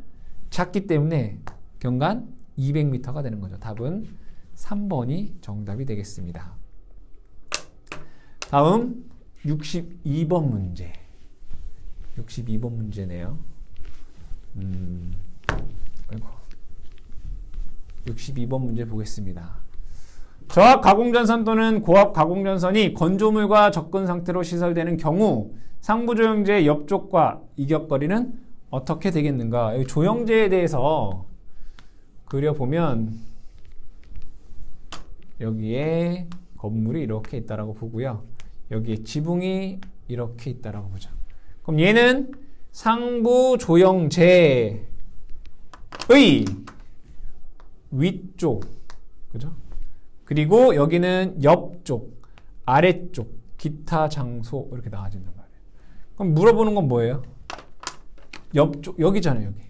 작기 때문에 경관 200m가 되는 거죠. 답은 3번이 정답이 되겠습니다. 다음 62번 문제. 62번 문제네요. 62번 문제 보겠습니다. 저압 가공전선 또는 고압 가공전선이 건조물과 접근 상태로 시설되는 경우 상부 조형제의 옆쪽과 이격거리는 어떻게 되겠는가? 여기 조형제에 대해서 그려보면 여기에 건물이 이렇게 있다라고 보고요. 여기에 지붕이 이렇게 있다라고 보죠. 그럼 얘는 상부 조형제의 위쪽, 그죠? 그리고 여기는 옆쪽, 아래쪽, 기타 장소 이렇게 나와진단 말이에요. 그럼 물어보는 건 뭐예요? 옆쪽, 여기잖아요, 여기.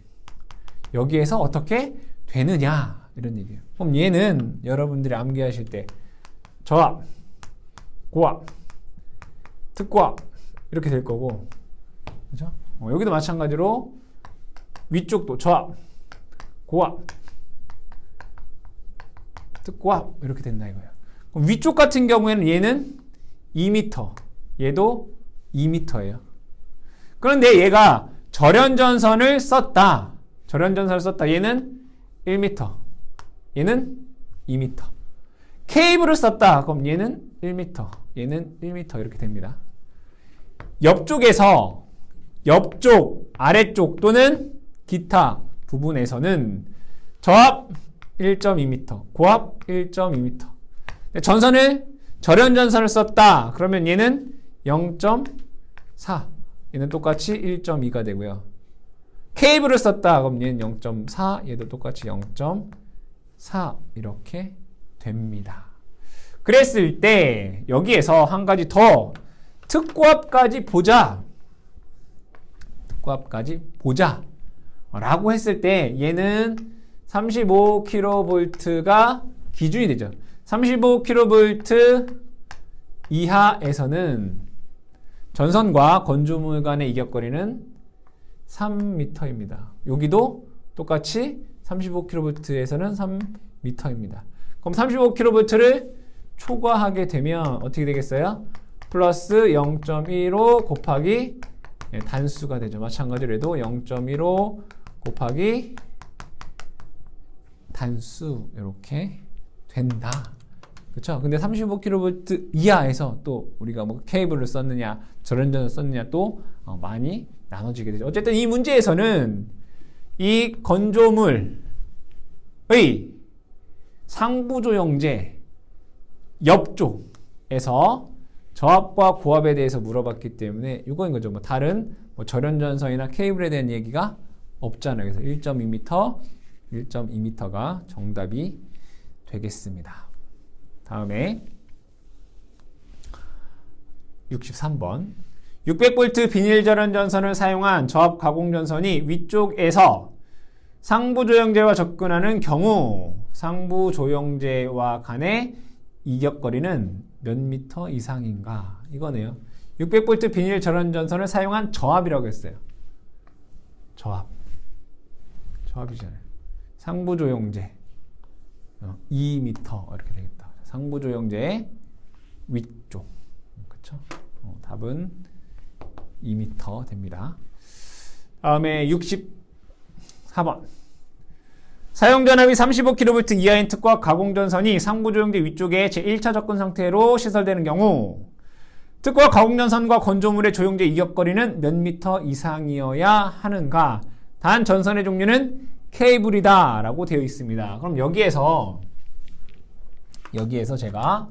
여기에서 어떻게 되느냐 이런 얘기예요. 그럼 얘는 여러분들이 암기하실 때 저압, 고압, 특고압 이렇게 될 거고, 그죠? 여기도 마찬가지로 위쪽도 저압, 고압, 특고압 이렇게 된다 이거예요. 그럼 위쪽 같은 경우에는 얘는 2m, 얘도 2m예요. 그런데 얘가 절연전선을 썼다. 절연전선을 썼다. 얘는 1m. 얘는 2m. 케이블을 썼다. 그럼 얘는 1m. 얘는 1m 이렇게 됩니다. 옆쪽에서 옆쪽, 아래쪽 또는 기타 부분에서는 저압 1.2m, 고압 1.2m. 전선을 절연전선을 썼다. 그러면 얘는 0.4. 얘는 똑같이 1.2가 되고요. 케이블을 썼다. 그럼 얘는 0.4. 얘도 똑같이 0.4 이렇게 됩니다. 그랬을 때 여기에서 한 가지 더 특고압까지 보자. 특고압까지 보자. 라고 했을 때 얘는 35kV가 기준이 되죠. 35kV 이하에서는 전선과 건조물 간의 이격거리는 3m입니다. 여기도 똑같이 35kV에서는 3m입니다. 그럼 35kV를 초과하게 되면 어떻게 되겠어요? 플러스 0.15 곱하기 단수가 되죠. 마찬가지로 해도 0.15 곱하기 단수 이렇게 된다. 그렇죠? 근데 35kV 이하에서 또 우리가 뭐 케이블을 썼느냐 절연전을 썼느냐 또 많이 나눠지게 되죠. 어쨌든 이 문제에서는 이 건조물의 상부조영제 옆쪽에서 저압과 고압에 대해서 물어봤기 때문에 이거인 거죠. 뭐 다른 뭐 절연전선이나 케이블에 대한 얘기가 없잖아요. 그래서 1.2m가 정답이 되겠습니다. 다음에 63번 600V 비닐절연전선을 사용한 저압 가공전선이 위쪽에서 상부조영제와 접근하는 경우 상부조영제와 간의 이격거리는 몇 미터 이상인가? 이거네요. 600V 비닐절연전선을 사용한 저압이라고 했어요. 저압이잖아요. 상부조영제 2m 이렇게 되겠다. 상부조영제 위쪽. 그렇죠? 답은 2m 됩니다. 다음에 64번. 사용전압이 35kV 이하인 특고압 가공전선이 상부조영제 위쪽에 제1차 접근 상태로 시설되는 경우 특고압 가공전선과 건조물의 조영제 이격거리는 몇 미터 이상이어야 하는가? 단 전선의 종류는 케이블이다 라고 되어 있습니다. 그럼 여기에서 제가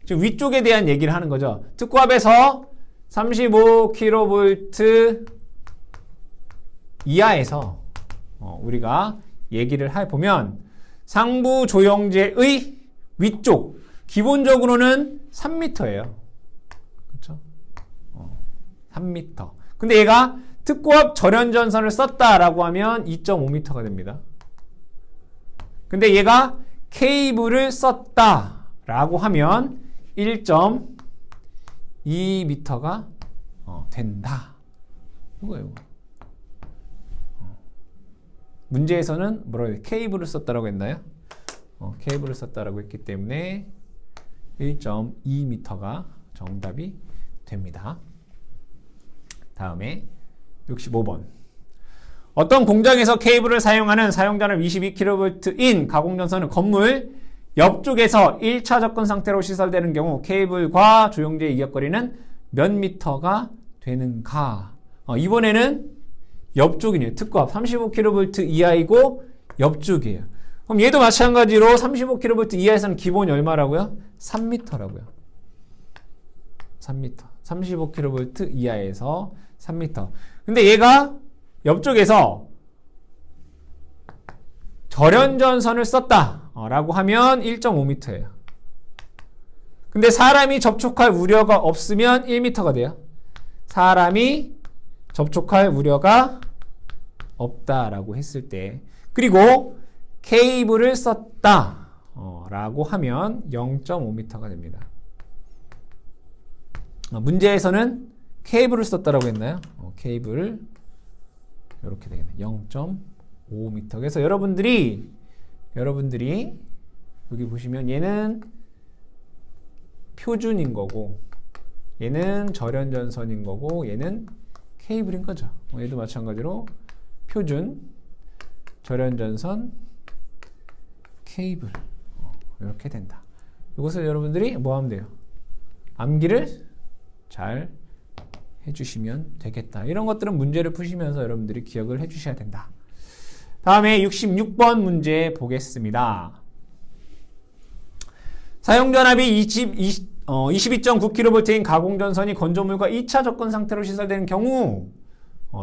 지금 위쪽에 대한 얘기를 하는 거죠. 특고압에서 35kV 이하에서 우리가 얘기를 해보면 상부 조영제의 위쪽 기본적으로는 3m예요. 그렇죠? 3m. 근데 얘가 특고압 절연전선을 썼다라고 하면 2.5m가 됩니다. 근데 얘가 케이블을 썼다라고 하면 1.2m가 된다. 이거예요. 문제에서는 뭐라고 해요? 케이블을 썼다라고 했나요? 케이블을 썼다라고 했기 때문에 1.2m가 정답이 됩니다. 다음에 65번. 어떤 공장에서 케이블을 사용하는 사용전압 22kV인 가공전선은 건물 옆쪽에서 1차 접근 상태로 시설되는 경우 케이블과 조영제의 이격거리는 몇 미터가 되는가? 이번에는 옆쪽이네요. 특고압 35kV 이하이고 옆쪽이에요. 그럼 얘도 마찬가지로 35kV 이하에서는 기본이 얼마라고요? 3m라고요. 3m. 35kV 이하에서 3m. 근데 얘가 옆쪽에서 절연전선을 썼다 라고 하면 1.5m예요. 근데 사람이 접촉할 우려가 없으면 1m가 돼요. 사람이 접촉할 우려가 없다라고 했을 때, 그리고 케이블을 썼다 라고 하면 0.5m가 됩니다. 문제에서는 케이블을 썼다라고 했나요? 케이블 이렇게 되겠네요. 0.5m. 그래서 여러분들이 여기 보시면 얘는 표준인 거고 얘는 절연전선인 거고 얘는 케이블인 거죠. 얘도 마찬가지로 표준 절연전선 케이블 이렇게 된다. 이것을 여러분들이 뭐 하면 돼요? 암기를 잘 해주시면 되겠다. 이런 것들은 문제를 푸시면서 여러분들이 기억을 해주셔야 된다. 다음에 66번 문제 보겠습니다. 사용전압이 22.9kV인 가공전선이 건조물과 2차 접근 상태로 시설되는 경우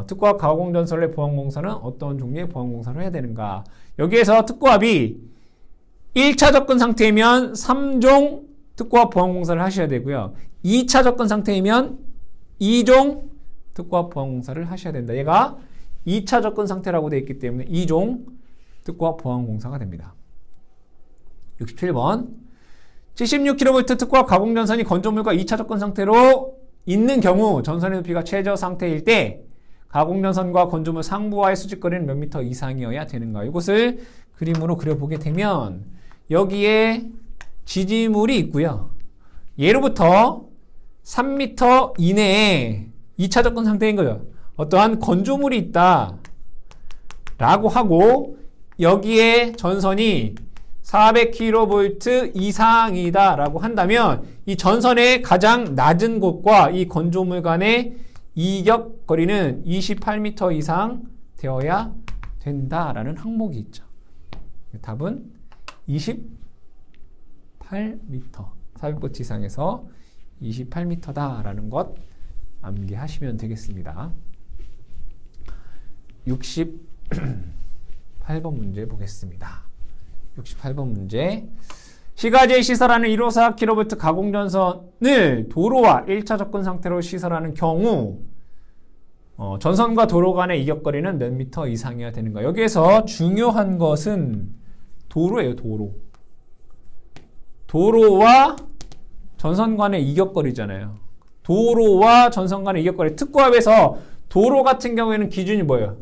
특고압 가공전선의 보안공사는 어떤 종류의 보안공사를 해야 되는가? 여기에서 특고압이 1차 접근 상태이면 3종 특고압 보안공사를 하셔야 되고요. 2차 접근 상태이면 2종 특고압 보안공사를 하셔야 된다. 얘가 2차 접근 상태라고 되어 있기 때문에 2종 특고압 보안공사가 됩니다. 67번 76kV 특고압 가공전선이 건조물과 2차 접근 상태로 있는 경우 전선의 높이가 최저 상태일 때 가공전선과 건조물 상부와의 수직거리는 몇 미터 이상이어야 되는가? 이것을 그림으로 그려보게 되면 여기에 지지물이 있고요. 예로부터 3m 이내에 2차 접근 상태인 거죠. 어떠한 건조물이 있다 라고 하고 여기에 전선이 400kV 이상이다 라고 한다면 이 전선의 가장 낮은 곳과 이 건조물 간의 이격거리는 28m 이상 되어야 된다라는 항목이 있죠. 답은 28m 400V 이상에서 28m다 라는 것 암기하시면 되겠습니다. 68번 문제 보겠습니다. 68번 문제 시가지에 시설하는 154kV 가공전선을 도로와 1차 접근 상태로 시설하는 경우 전선과 도로 간의 이격거리는 몇 미터 이상이어야 되는가? 여기에서 중요한 것은 도로예요. 도로와 전선 간의 이격거리잖아요. 도로와 전선 간의 이격거리. 특고압에서 도로 같은 경우에는 기준이 뭐예요?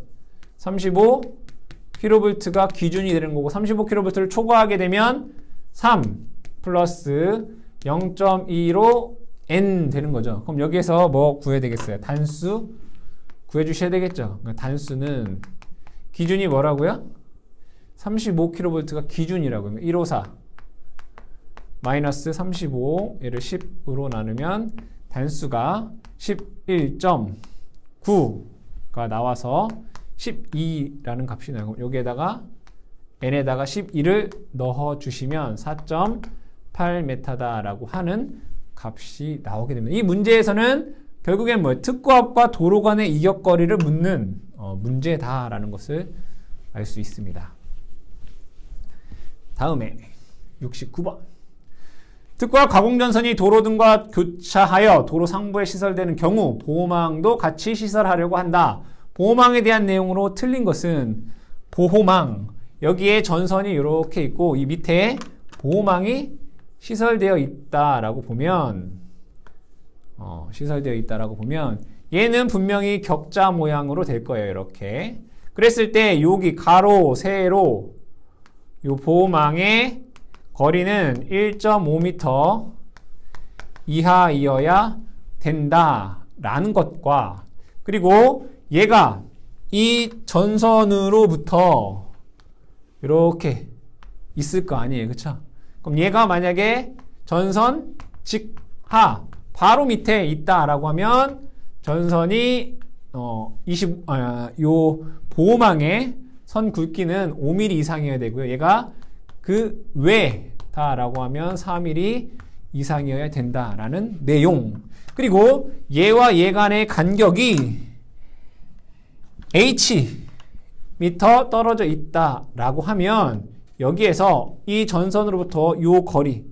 35kV가 기준이 되는 거고 35kV를 초과하게 되면 3 플러스 0.25 N 되는 거죠. 그럼 여기에서 뭐 구해야 되겠어요? 단수 구해 주셔야 되겠죠. 단수는 기준이 뭐라고요? 35kV가 기준이라고요. 154 마이너스 35 얘를 10으로 나누면 단수가 11.9가 나와서 12라는 값이 나고 여기에다가 n에다가 12를 넣어주시면 4.8m다라고 하는 값이 나오게 됩니다. 이 문제에서는 결국엔 뭐예요? 특고압과 도로 간의 이격거리를 묻는 문제다라는 것을 알 수 있습니다. 다음에 69번 특고압 가공전선이 도로 등과 교차하여 도로 상부에 시설되는 경우 보호망도 같이 시설하려고 한다. 보호망에 대한 내용으로 틀린 것은 보호망 여기에 전선이 이렇게 있고 이 밑에 보호망이 시설되어 있다라고 보면 얘는 분명히 격자 모양으로 될 거예요. 이렇게 그랬을 때 여기 가로 세로 요 보호망의 거리는 1.5m 이하이어야 된다라는 것과 그리고 얘가 이 전선으로부터 이렇게 있을 거 아니에요. 그쵸? 그럼 얘가 만약에 전선 직하 바로 밑에 있다라고 하면 전선이 요 보호망의 선 굵기는 5mm 이상이어야 되고요. 얘가 그 외다라고 하면 4mm 이상이어야 된다라는 내용. 그리고 얘와 얘 간의 간격이 h 미터 떨어져 있다라고 하면 여기에서 이 전선으로부터 요 거리,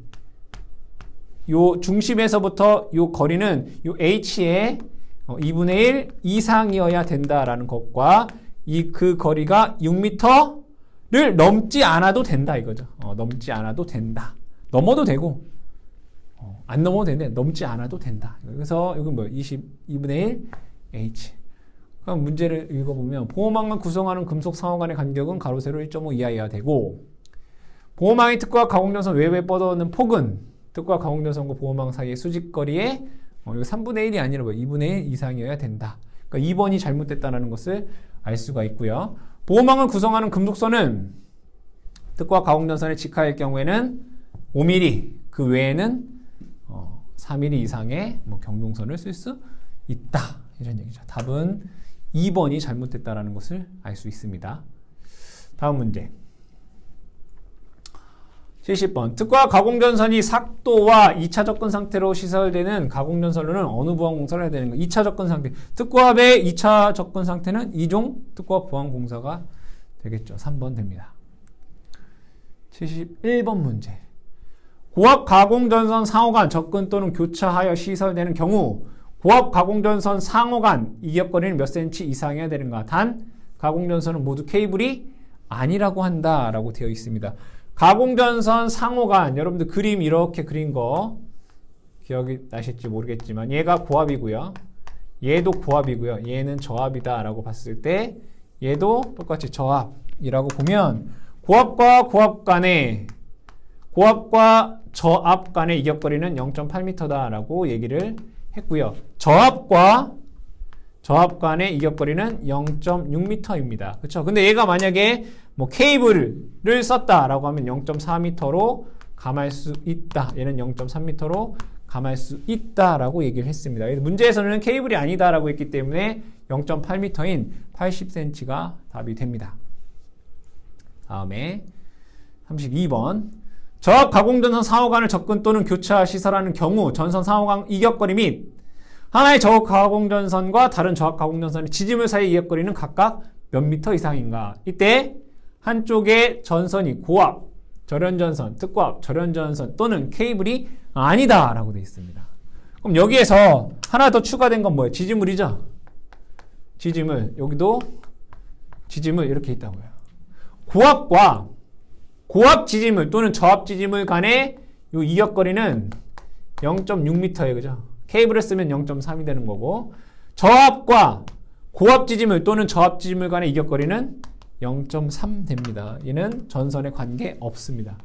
요 중심에서부터 요 거리는 요 h의 2분의 1 이상이어야 된다라는 것과 그 거리가 6m를 넘지 않아도 된다 이거죠. 넘지 않아도 된다. 넘어도 되고 안 넘어도 되는데 넘지 않아도 된다. 그래서 이건 뭐예요? 2분의 1 h. 그럼 문제를 읽어보면 보호망을 구성하는 금속 상호 간의 간격은 가로 세로 1.5 이하여야 되고 보호망이 특고압 가공전선 외부에 뻗어오는 폭은 특고압 가공전선과 보호망 사이의 수직거리의 이거 3분의 1이 아니라 2분의 1 이상이어야 된다. 그러니까 2번이 잘못됐다는 것을 알 수가 있고요. 보호망을 구성하는 금속선은 특과 가공전선의 직하일 경우에는 5mm, 그 외에는 4mm 이상의 경동선을 쓸 수 있다. 이런 얘기죠. 답은 2번이 잘못됐다는 것을 알 수 있습니다. 다음 문제. 70번. 특과 가공전선이 삭도와 2차 접근 상태로 시설되는 가공전선로는 어느 보안공사를 해야 되는 가 2차 접근 상태. 특과합의 2차 접근 상태는 2종 특과 보안공사가 되겠죠. 3번 됩니다. 71번 문제. 고압 가공전선 상호 간 접근 또는 교차하여 시설되는 경우 고압 가공전선 상호 간 이격거리는 몇 cm 이상이어야 되는가? 단 가공전선은 모두 케이블이 아니라고 한다라고 되어 있습니다. 가공전선 상호 간 여러분들 그림 이렇게 그린 거 기억이 나실지 모르겠지만 얘가 고압이고요. 얘도 고압이고요. 얘는 저압이다 라고 봤을 때 얘도 똑같이 저압이라고 보면 고압과 저압 간의 이격거리는 0.8m다 라고 얘기를 했고요. 저압과 저압 간의 이격거리는 0.6m입니다. 그렇죠? 근데 얘가 만약에 케이블을 썼다라고 하면 0.4m로 감할 수 있다. 얘는 0.3m로 감할 수 있다라고 얘기를 했습니다. 문제에서는 케이블이 아니다라고 했기 때문에 0.8m인 80cm가 답이 됩니다. 다음에 32번. 저압 가공전선 상호간을 접근 또는 교차 시설하는 경우 전선 상호간 이격거리 및 하나의 저압 가공전선과 다른 저압 가공전선의 지지물 사이 이격거리는 각각 몇 미터 이상인가? 이때 한쪽의 전선이 고압, 절연전선, 특고압, 절연전선 또는 케이블이 아니다 라고 되어 있습니다. 그럼 여기에서 하나 더 추가된 건 뭐예요? 지지물이죠? 지지물. 여기도 지지물 이렇게 있다고요. 고압과 고압 지지물 또는 저압 지지물 간의 이 이격거리는 0.6m예요. 그죠? 케이블을 쓰면 0.3이 되는 거고 저압과 고압 지지물 또는 저압 지지물 간의 이격거리는 0.3 됩니다. 얘는 전선에 관계 없습니다.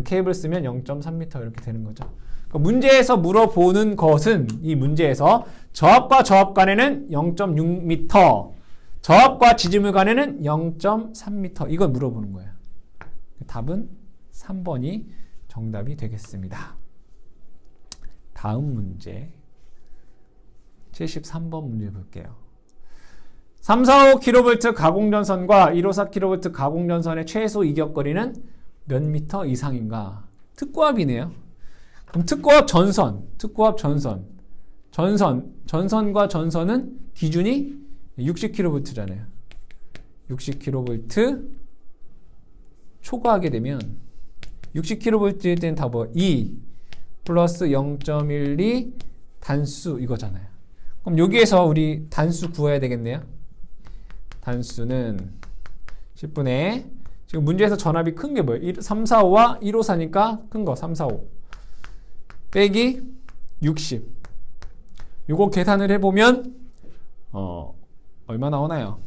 케이블 쓰면 0.3m 이렇게 되는 거죠. 그러니까 문제에서 물어보는 것은 이 문제에서 저압과 저압 간에는 0.6m, 저압과 지지물 간에는 0.3m 이걸 물어보는 거예요. 답은 3번이 정답이 되겠습니다. 다음 문제 73번 문제 볼게요. 345kV 가공전선과 154kV 가공전선의 최소 이격거리는 몇 미터 이상인가? 특고압이네요. 그럼 특고압 전선, 전선과 전선은 기준이 60kV잖아요. 60kV 초과하게 되면 60kV일 때는 다 2 플러스 0.12 단수 이거잖아요. 그럼 여기에서 우리 단수 구해야 되겠네요. 단수는 10분의 지금 문제에서 전압이 큰 게 뭐예요? 345와 154니까 큰 거 345 빼기 60 요거 계산을 해보면 얼마 나오나요?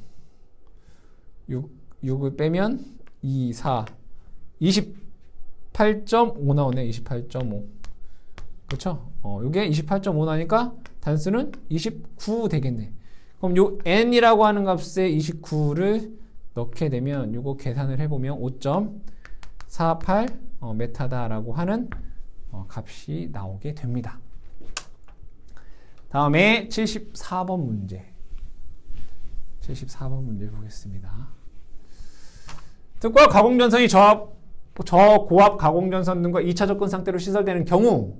6을 빼면 2, 4 28.5 나오네. 28.5 그렇죠? 요게 28.5 나니까 단수는 29 되겠네. 그럼 요 n이라고 하는 값에 29를 넣게 되면 요거 계산을 해보면 5.48 메타다라고 하는 값이 나오게 됩니다. 다음에 74번 문제. 74번 문제 보겠습니다. 특과 가공전선이 저고압 가공전선 등과 2차 접근 상태로 시설되는 경우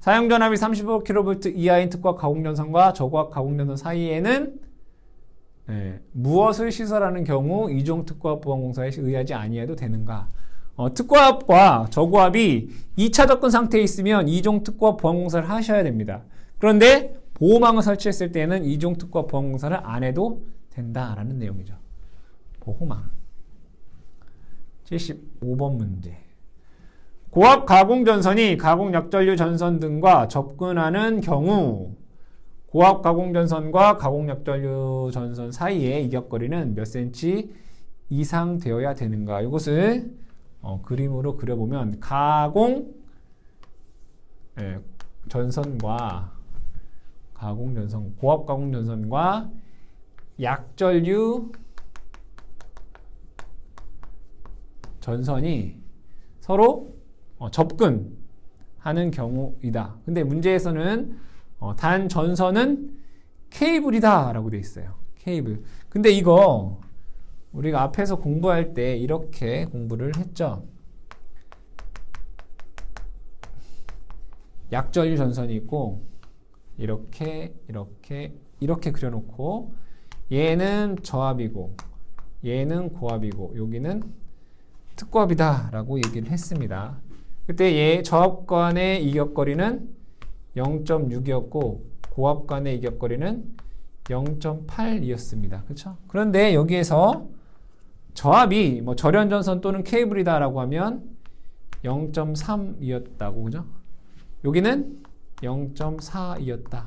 사용전압이 35kV 이하인 특과 가공전선과 저고압 가공전선 사이에는 무엇을 시설하는 경우 이종 특과합 보안공사에 의하지 아니해도 되는가? 특과합과 저고압이 2차 접근 상태에 있으면 이종 특과합 보안공사를 하셔야 됩니다. 그런데 보호망을 설치했을 때는 이종 특과합 보안공사를 안 해도 된다라는 내용이죠. 보호망. 75번 문제. 고압 가공전선이 가공약전류 전선 등과 접근하는 경우 고압 가공전선과 가공약전류 전선 사이의 이격거리는 몇 cm 이상 되어야 되는가? 이것을 그림으로 그려보면 가공 전선과 가공전선, 고압 가공전선과 약전류 전선이 서로 접근하는 경우이다. 근데 문제에서는 단 전선은 케이블이다 라고 되어 있어요. 케이블. 근데 이거 우리가 앞에서 공부할 때 이렇게 공부를 했죠. 약전류 전선이 있고 이렇게 그려놓고 얘는 저압이고 얘는 고압이고 여기는 특고압이다 라고 얘기를 했습니다. 그때 얘 저압 간의 이격거리는 0.6이었고 고압 간의 이격거리는 0.8이었습니다. 그렇죠? 그런데 여기에서 저압이 뭐 절연전선 또는 케이블이다 라고 하면 0.3이었다고 그죠? 여기는 0.4이었다.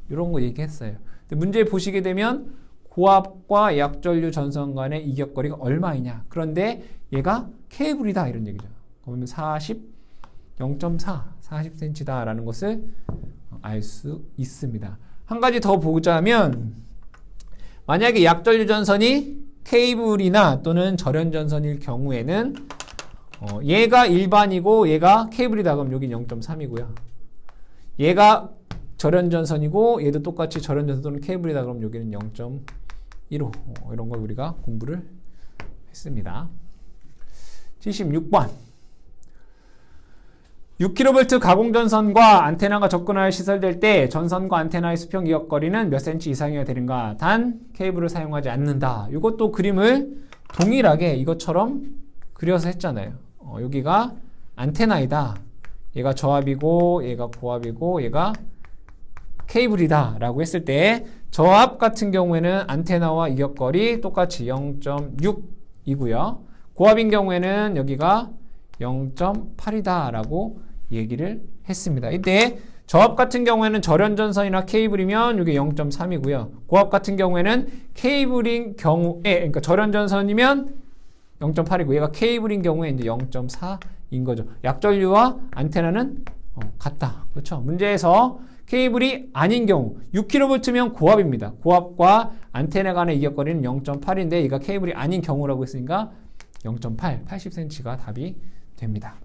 이런 거 얘기했어요. 근데 문제 보시게 되면 고압과 약전류 전선 간의 이격거리가 얼마이냐. 그런데 얘가 케이블이다 이런 얘기죠. 그러면 0.4, 40cm다 라는 것을 알 수 있습니다. 한 가지 더 보자면 만약에 약전류 전선이 케이블이나 또는 절연전선일 경우에는 얘가 일반이고 얘가 케이블이다 그럼 여긴 0.3이고요. 얘가 절연전선이고 얘도 똑같이 절연전선 또는 케이블이다 그럼 여기는 0.15 이런 걸 우리가 공부를 했습니다. 76번 6kV 가공전선과 안테나가 접근하여 시설될 때 전선과 안테나의 수평 이격거리는 몇 cm 이상이어야 되는가? 단 케이블을 사용하지 않는다. 이것도 그림을 동일하게 이것처럼 그려서 했잖아요. 여기가 안테나이다. 얘가 저압이고 얘가 고압이고 얘가 케이블이다 라고 했을 때 저압 같은 경우에는 안테나와 이격거리 똑같이 0.6이고요. 고압인 경우에는 여기가 0.8이다 라고 얘기를 했습니다. 이때 저압 같은 경우에는 절연전선이나 케이블이면 이게 0.3이고요. 고압 같은 경우에는 케이블인 경우에, 그러니까 절연전선이면 0.8이고 얘가 케이블인 경우에 이제 0.4인 거죠. 약전류와 안테나는 같다. 그렇죠? 문제에서 케이블이 아닌 경우 6kV면 고압입니다. 고압과 안테나 간의 이격거리는 0.8인데 얘가 케이블이 아닌 경우라고 했으니까 0.8, 80cm가 답이 됩니다.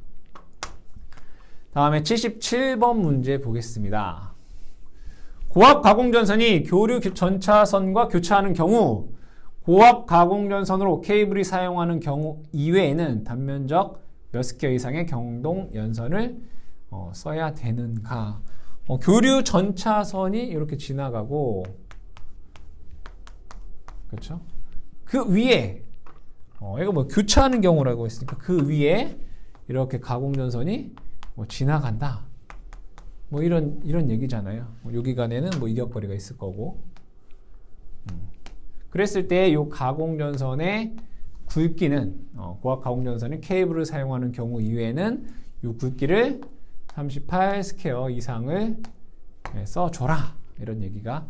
다음에 77번 문제 보겠습니다. 고압 가공전선이 교류 전차선과 교차하는 경우 고압 가공전선으로 케이블이 사용하는 경우 이외에는 단면적 몇 스퀘어 이상의 경동 연선을 써야 되는가. 교류 전차선이 이렇게 지나가고 그렇죠? 그 위에 이거 뭐 교차하는 경우라고 했으니까 그 위에 이렇게 가공전선이 지나간다. 뭐 이런 얘기잖아요. 여기 간에는 뭐 이격거리가 있을 거고. 그랬을 때 이 가공전선의 굵기는 고압 가공전선이 케이블을 사용하는 경우 이외에는 이 굵기를 38 스퀘어 이상을 써줘라. 이런 얘기가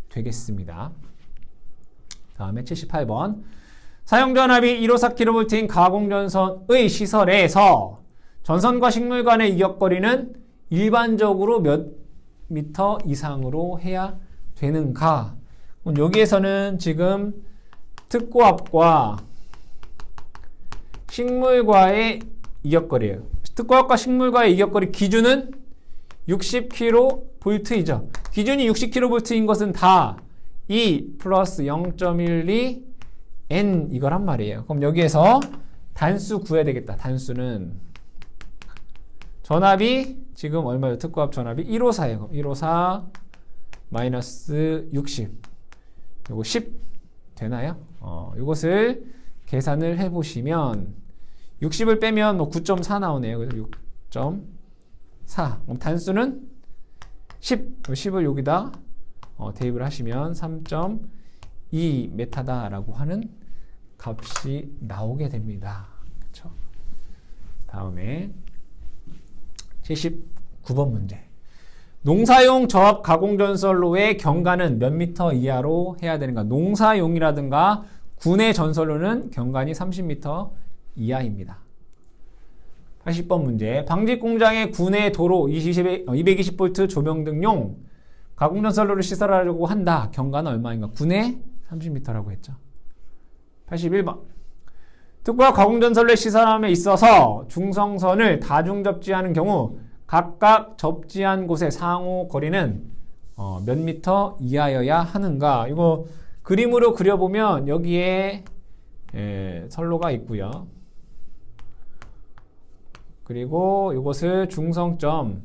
되겠습니다. 다음에 78번. 사용전압이 154kV인 가공전선의 시설에서 전선과 식물 간의 이격거리는 일반적으로 몇 미터 이상으로 해야 되는가? 여기에서는 지금 특고압과 식물과의 이격거리예요. 특고압과 식물과의 이격거리 기준은 60kV이죠. 기준이 60kV인 것은 다 E 플러스 0.12 N 이거란 말이에요. 그럼 여기에서 단수 구해야 되겠다. 단수는 전압이 지금 얼마죠? 특고압 전압이 154예요. 154 마이너스 60 요거 10 되나요? 이것을 계산을 해보시면 60을 빼면 뭐 9.4 나오네요. 그래서 6.4 그럼 단수는 10 10을 여기다 대입을 하시면 3.2 메타다라고 하는 값이 나오게 됩니다. 그렇죠? 다음에 79번 문제. 농사용 저압 가공전선로의 경관은 몇 미터 이하로 해야 되는가? 농사용이라든가 군의 전선로는 경관이 30m 이하입니다. 80번 문제. 방직공장의 군의 도로 220V 조명 등용 가공전선로를 시설하려고 한다. 경과는 얼마인가? 9내 30m라고 했죠. 81번. 특구와 가공전선로의 시설함에 있어서 중성선을 다중 접지하는 경우 각각 접지한 곳의 상호 거리는 몇 미터 이하여야 하는가? 이거 그림으로 그려보면 여기에 선로가 있고요. 그리고 이것을 중성점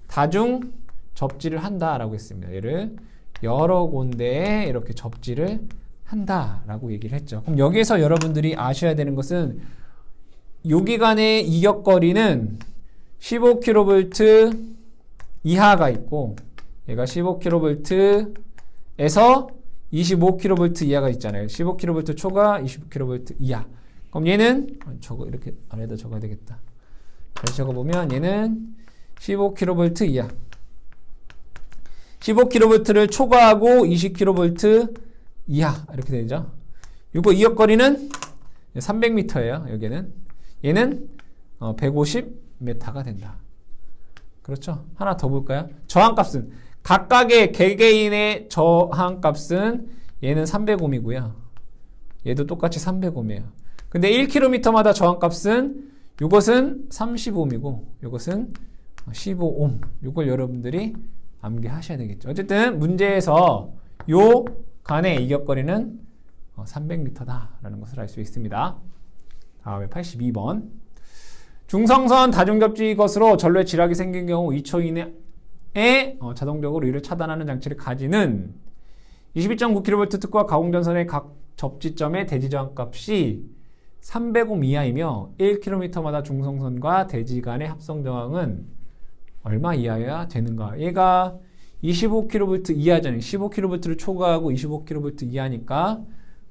다중 접지를 한다라고 했습니다. 얘를 여러 군데에 이렇게 접지를 한다라고 얘기를 했죠. 그럼 여기에서 여러분들이 아셔야 되는 것은 여기 간의 이격거리는 15kV 이하가 있고 얘가 15kV에서 25kV 이하가 있잖아요. 15kV 초과 25kV 이하. 그럼 얘는 저거 이렇게 안에다 적어야 되겠다. 다시 적어보면 얘는 15kV 이하. 15kV를 초과하고 20kV 이하 이렇게 되죠. 이거 이역거리는 300m예요. 여기는 얘는 150m가 된다. 그렇죠? 하나 더 볼까요? 저항값은 각각의 개개인의 저항값은 얘는 300ohm이고요. 얘도 똑같이 300ohm이에요. 근데 1km마다 저항값은 이것은 30ohm이고 이것은 15ohm. 이걸 여러분들이 암기하셔야 되겠죠. 어쨌든 문제에서 요 간의 이격거리는 300m다라는 것을 알 수 있습니다. 다음에 82번. 중성선 다중접지 것으로 전로에 지락이 생긴 경우 2초 이내에 자동적으로 이를 차단하는 장치를 가지는 22.9kV 특구와 가공전선의 각 접지점의 대지저항값이 300ohm 이하이며 1km마다 중성선과 대지 간의 합성저항은 얼마 이하여야 되는가? 얘가 25kV 이하잖아요. 15kV를 초과하고 25kV 이하니까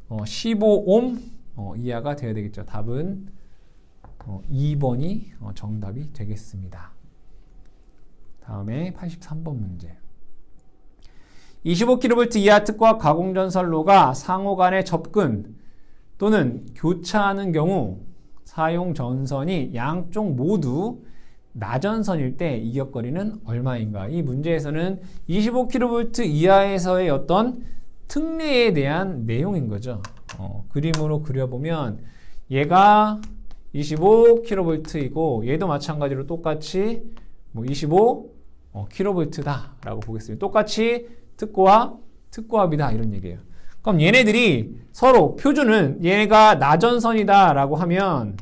15ohm 이하가 되어야 되겠죠. 답은 2번이 정답이 되겠습니다. 다음에 83번 문제. 25kV 이하 특과 가공전선로가 상호 간의 접근 또는 교차하는 경우 사용 전선이 양쪽 모두 나전선일 때 이격거리는 얼마인가? 이 문제에서는 25kV 이하에서의 어떤 특례에 대한 내용인 거죠. 그림으로 그려보면 얘가 25kV이고 얘도 마찬가지로 똑같이 25kV다 라고 보겠습니다. 똑같이 특고와 특고합이다 이런 얘기예요. 그럼 얘네들이 서로 표준은 얘가 나전선이다 라고 하면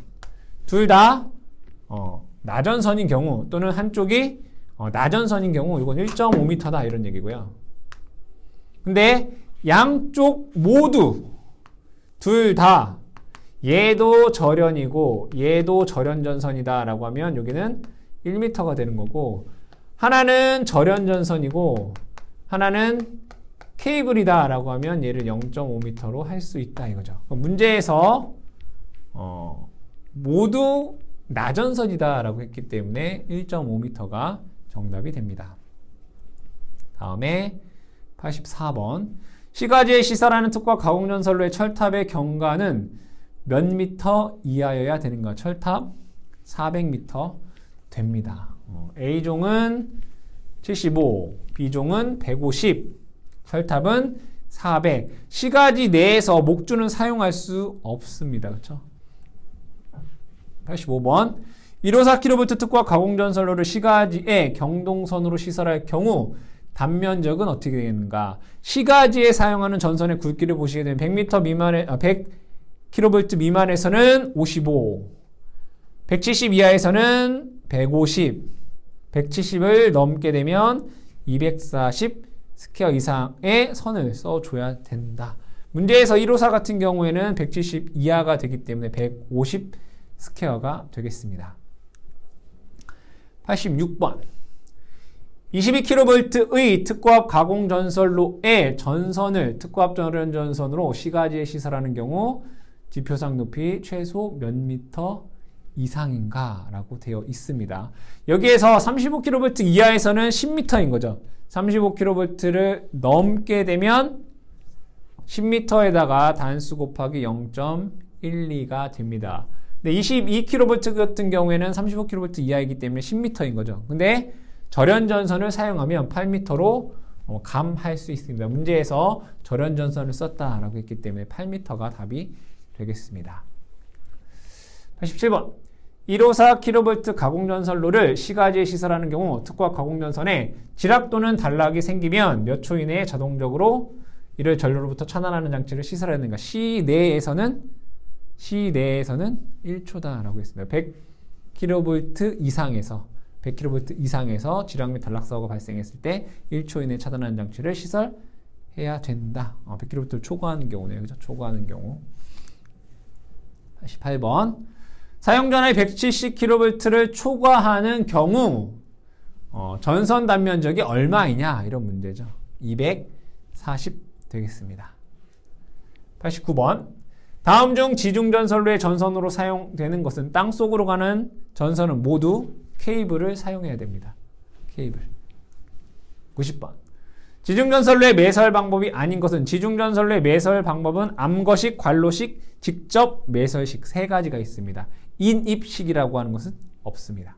둘 다 나전선인 경우 또는 한쪽이 나전선인 경우 이건 1.5m다 이런 얘기고요. 근데 양쪽 모두 둘 다 얘도 절연이고 얘도 절연전선이다 라고 하면 여기는 1m가 되는 거고 하나는 절연전선이고 하나는 케이블이다 라고 하면 얘를 0.5m로 할 수 있다 이거죠. 문제에서 모두 나전선이다 라고 했기 때문에 1.5m가 정답이 됩니다. 다음에 84번. 시가지에 시설하는 특과 가공전선로의 철탑의 경과는 몇 미터 이하여야 되는가? 철탑 400m 됩니다. A종은 75, B종은 150, 철탑은 400. 시가지 내에서 목줄은 사용할 수 없습니다. 그렇죠? 85번. 154kV 특과 가공전선로를 시가지에 경동선으로 시설할 경우 단면적은 어떻게 되겠는가? 시가지에 사용하는 전선의 굵기를 보시게 되면 100m 미만의 100kV 미만에서는 55, 170 이하에서는 150, 170을 넘게 되면 240 스퀘어 이상의 선을 써줘야 된다. 문제에서 154 같은 경우에는 170 이하가 되기 때문에 150 스퀘어가 되겠습니다. 86번. 22kV의 특고압 가공전선로의 전선을 특고압 절연전선으로 시가지에 시설하는 경우 지표상 높이 최소 몇 미터 이상인가 라고 되어 있습니다. 여기에서 35kV 이하에서는 10m인 거죠. 35kV를 넘게 되면 10m에다가 단수 곱하기 0.12가 됩니다. 근데 22kV 같은 경우에는 35kV 이하이기 때문에 10m인 거죠. 근데 절연전선을 사용하면 8m로 감할 수 있습니다. 문제에서 절연전선을 썼다라고 했기 때문에 8m가 답이 되겠습니다. 87번 154kV 가공전선로를 시가지에 시설하는 경우 특과 가공전선에 지락 또는 단락이 생기면 몇 초 이내에 자동적으로 이를 전로로부터 차단하는 장치를 시설해야 되는가. 시내에서는 1초다라고 했습니다. 100kV 이상에서 지락 및 단락사고가 발생했을 때 1초 이내에 차단하는 장치를 시설해야 된다. 100kV를 초과하는 경우네요. 그죠? 초과하는 경우. 88번 사용전압이 170kV를 초과하는 경우 전선 단면적이 얼마이냐 이런 문제죠. 240 되겠습니다. 89번 다음 중 지중전선로의 전선으로 사용되는 것은 땅속으로 가는 전선은 모두 케이블을 사용해야 됩니다. 케이블. 90번 지중전선로의 매설 방법이 아닌 것은 지중전선로의 매설 방법은 암거식, 관로식, 직접 매설식 세 가지가 있습니다. 인입식이라고 하는 것은 없습니다.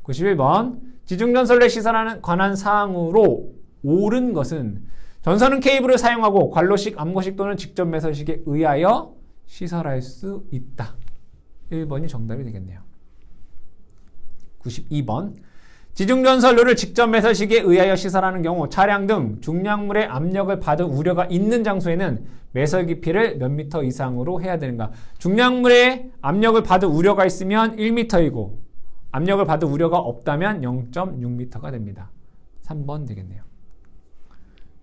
91번 지중전선로에 시설하는 관한 사항으로 옳은 것은 전선은 케이블을 사용하고 관로식, 암거식 또는 직접 매설식에 의하여 시설할 수 있다. 1번이 정답이 되겠네요. 92번 지중전선로를 직접 매설식에 의하여 시설하는 경우 차량 등 중량물의 압력을 받을 우려가 있는 장소에는 매설 깊이를 몇 미터 이상으로 해야 되는가. 중량물의 압력을 받을 우려가 있으면 1m이고 압력을 받을 우려가 없다면 0.6m가 됩니다. 3번 되겠네요.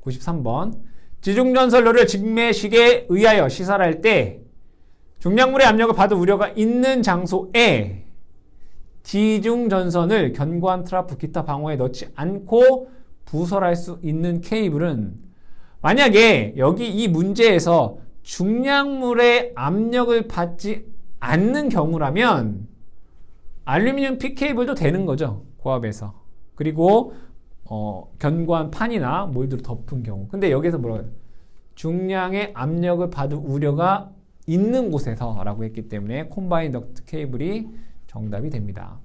93번 지중전선로를 직매식에 의하여 시설할 때 중량물의 압력을 받을 우려가 있는 장소에 지중전선을 견고한 트라프 기타 방어에 넣지 않고 부설할 수 있는 케이블은 만약에 여기 이 문제에서 중량물의 압력을 받지 않는 경우라면 알루미늄 P케이블도 되는 거죠. 고압에서. 그리고 견고한 판이나 몰드로 덮은 경우. 근데 여기서 뭐라고 해요? 중량의 압력을 받을 우려가 있는 곳에서 라고 했기 때문에 콤바인 덕트 케이블이 정답이 됩니다.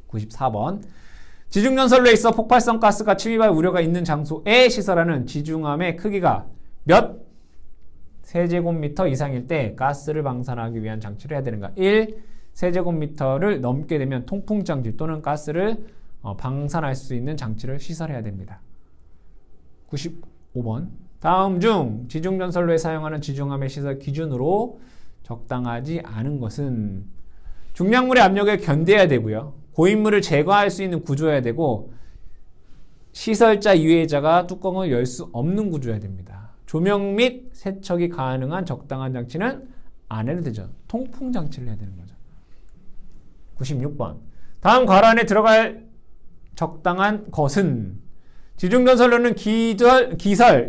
94번 지중전선로에 있어 폭발성 가스가 침입할 우려가 있는 장소에 시설하는 지중함의 크기가 몇 세제곱미터 이상일 때 가스를 방산하기 위한 장치를 해야 되는가. 1. 세제곱미터를 넘게 되면 통풍장치 또는 가스를 방산할 수 있는 장치를 시설해야 됩니다. 95번 다음 중 지중전선로에 사용하는 지중함의 시설 기준으로 적당하지 않은 것은 중량물의 압력에 견뎌야 되고요. 고인물을 제거할 수 있는 구조여야 되고 시설자 이외자가 뚜껑을 열 수 없는 구조여야 됩니다. 조명 및 세척이 가능한 적당한 장치는 안 해도 되죠. 통풍 장치를 해야 되는 거죠. 96번 다음 괄호 안에 들어갈 적당한 것은 지중전선로는 기설,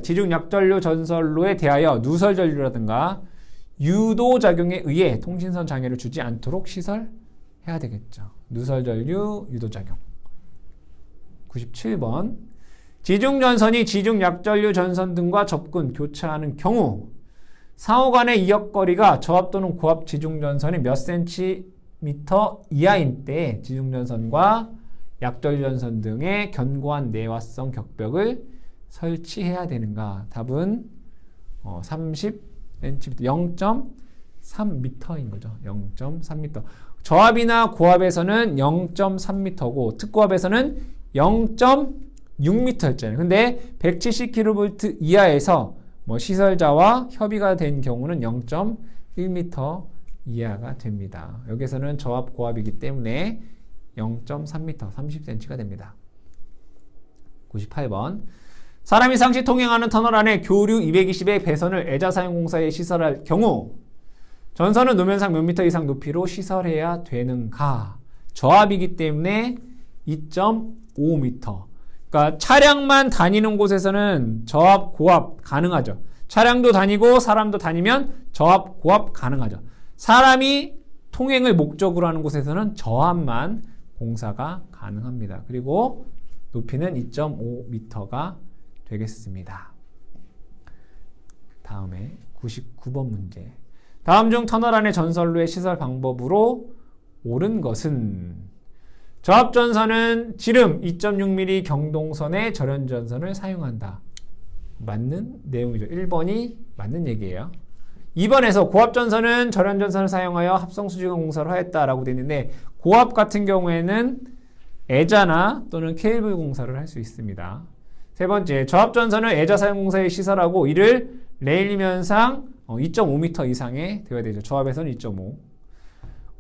지중약전류 전선로에 대하여 누설전류라든가 유도작용에 의해 통신선 장애를 주지 않도록 시설해야 되겠죠. 누설전류, 유도작용. 97번 지중전선이 지중약전류 전선 등과 접근, 교차하는 경우 상호 간의 이역거리가 저압 또는 고압 지중전선이 몇 센티미터 이하인 때 지중전선과 약전류전선 등의 견고한 내화성 격벽을 설치해야 되는가. 답은 30cm, 0.3m인 거죠. 0.3m. 저압이나 고압에서는 0.3m고 특고압에서는 0.6m였잖아요. 근데 170kV 이하에서 시설자와 협의가 된 경우는 0.1m 이하가 됩니다. 여기서는 저압 고압이기 때문에 0.3m, 30cm가 됩니다. 98번 사람이 상시 통행하는 터널 안에 교류 220의 배선을 애자사용공사에 시설할 경우 전선은 노면상 몇 미터 이상 높이로 시설해야 되는가. 저압이기 때문에 2.5m. 그러니까 차량만 다니는 곳에서는 저압, 고압 가능하죠. 차량도 다니고 사람도 다니면 저압, 고압 가능하죠. 사람이 통행을 목적으로 하는 곳에서는 저압만 공사가 가능합니다. 그리고 높이는 2.5m가 되겠습니다. 다음에 99번 문제. 다음 중 터널 안의 전선로의 시설 방법으로 옳은 것은 저압전선은 지름 2.6mm 경동선의 절연전선을 사용한다. 맞는 내용이죠. 1번이 맞는 얘기예요. 2번에서 고압전선은 절연전선을 사용하여 합성수지관 공사를 하였다라고 되어 있는데 고압 같은 경우에는 애자나 또는 케이블 공사를 할 수 있습니다. 세 번째, 저압전선은 애자 사용 공사에 시설하고 이를 레일면상 2.5m 이상에 되어야 되죠. 저압에서는 2.5.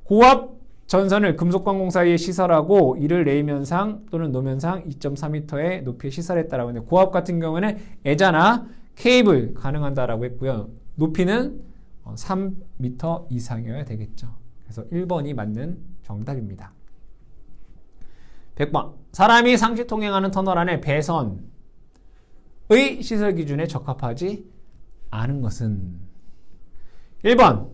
고압 전선을 금속관 공사에 시설하고 이를 레일면상 또는 노면상 2.4m의 높이에 시설했다라고 했는데 고압 같은 경우에는 애자나 케이블 가능한다라고 했고요. 높이는 3m 이상이어야 되겠죠. 그래서 1번이 맞는 정답입니다. 100번. 사람이 상시 통행하는 터널 안에 배선의 시설 기준에 적합하지 않은 것은 1번.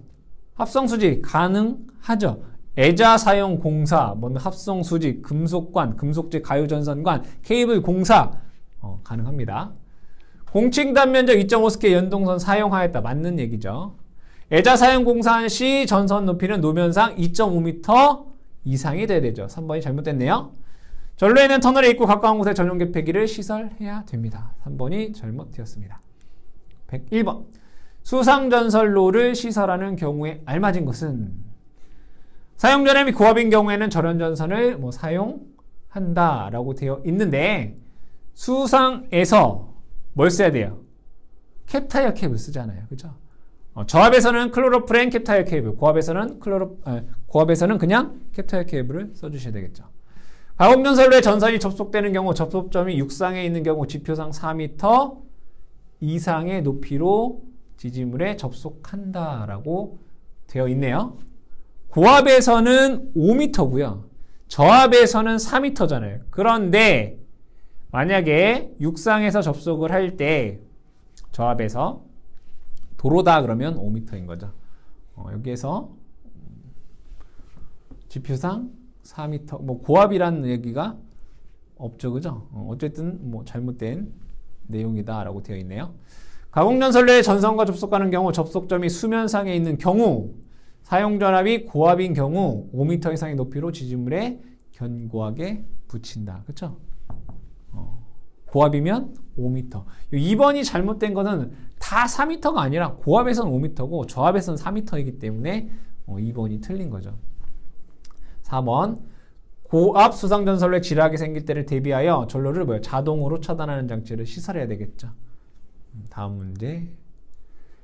합성수지 가능하죠. 애자 사용 공사, 합성수지, 금속관, 금속재 가유전선관, 케이블 공사 가능합니다. 공칭 단면적 2.5스케 연동선 사용하였다. 맞는 얘기죠. 애자 사용 공사한 시 전선 높이는 노면상 2.5m 이상이 돼야 되죠. 3번이 잘못됐네요. 전로에 있는 터널의 입구 가까운 곳에 전용 개폐기를 시설해야 됩니다. 3번이 잘못되었습니다. 101번. 수상전선로를 시설하는 경우에 알맞은 것은 사용전압이 고압인 경우에는 절연전선을 사용한다라고 되어 있는데 수상에서 뭘 써야 돼요? 캡타이어 케이블 쓰잖아요. 그죠? 저압에서는 클로로프렌 캡타이어 케이블, 고압에서는 그냥 캡타이어 케이블을 써주셔야 되겠죠. 가공전선로에 전선이 접속되는 경우 접속점이 육상에 있는 경우 지표상 4m 이상의 높이로 지지물에 접속한다라고 되어 있네요. 고압에서는 5m고요. 저압에서는 4m잖아요. 그런데 만약에 육상에서 접속을 할 때 저압에서 도로다 그러면 5m인 거죠. 여기에서 지표상 4m 고압이라는 얘기가 없죠. 그죠? 어쨌든 잘못된 내용이다라고 되어 있네요. 가공전선로에 전선과 접속하는 경우 접속점이 수면상에 있는 경우 사용전압이 고압인 경우 5m 이상의 높이로 지지물에 견고하게 붙인다. 그렇죠? 고압이면 5m. 2번이 잘못된 거는 다 4m가 아니라 고압에서는 5m고 저압에서는 4m이기 때문에 2번이 틀린 거죠. 4번. 고압 수상전선로에 지락이 생길 때를 대비하여 전로를 자동으로 차단하는 장치를 시설해야 되겠죠. 다음 문제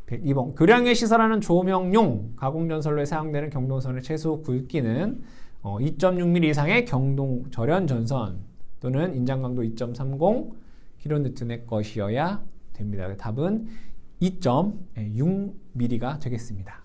102번. 교량에 시설하는 조명용 가공전선로에 사용되는 경동선의 최소 굵기는 2.6mm 이상의 절연전선 또는 인장강도 2.30 kN의 것이어야 됩니다. 답은 2.6mm가 되겠습니다.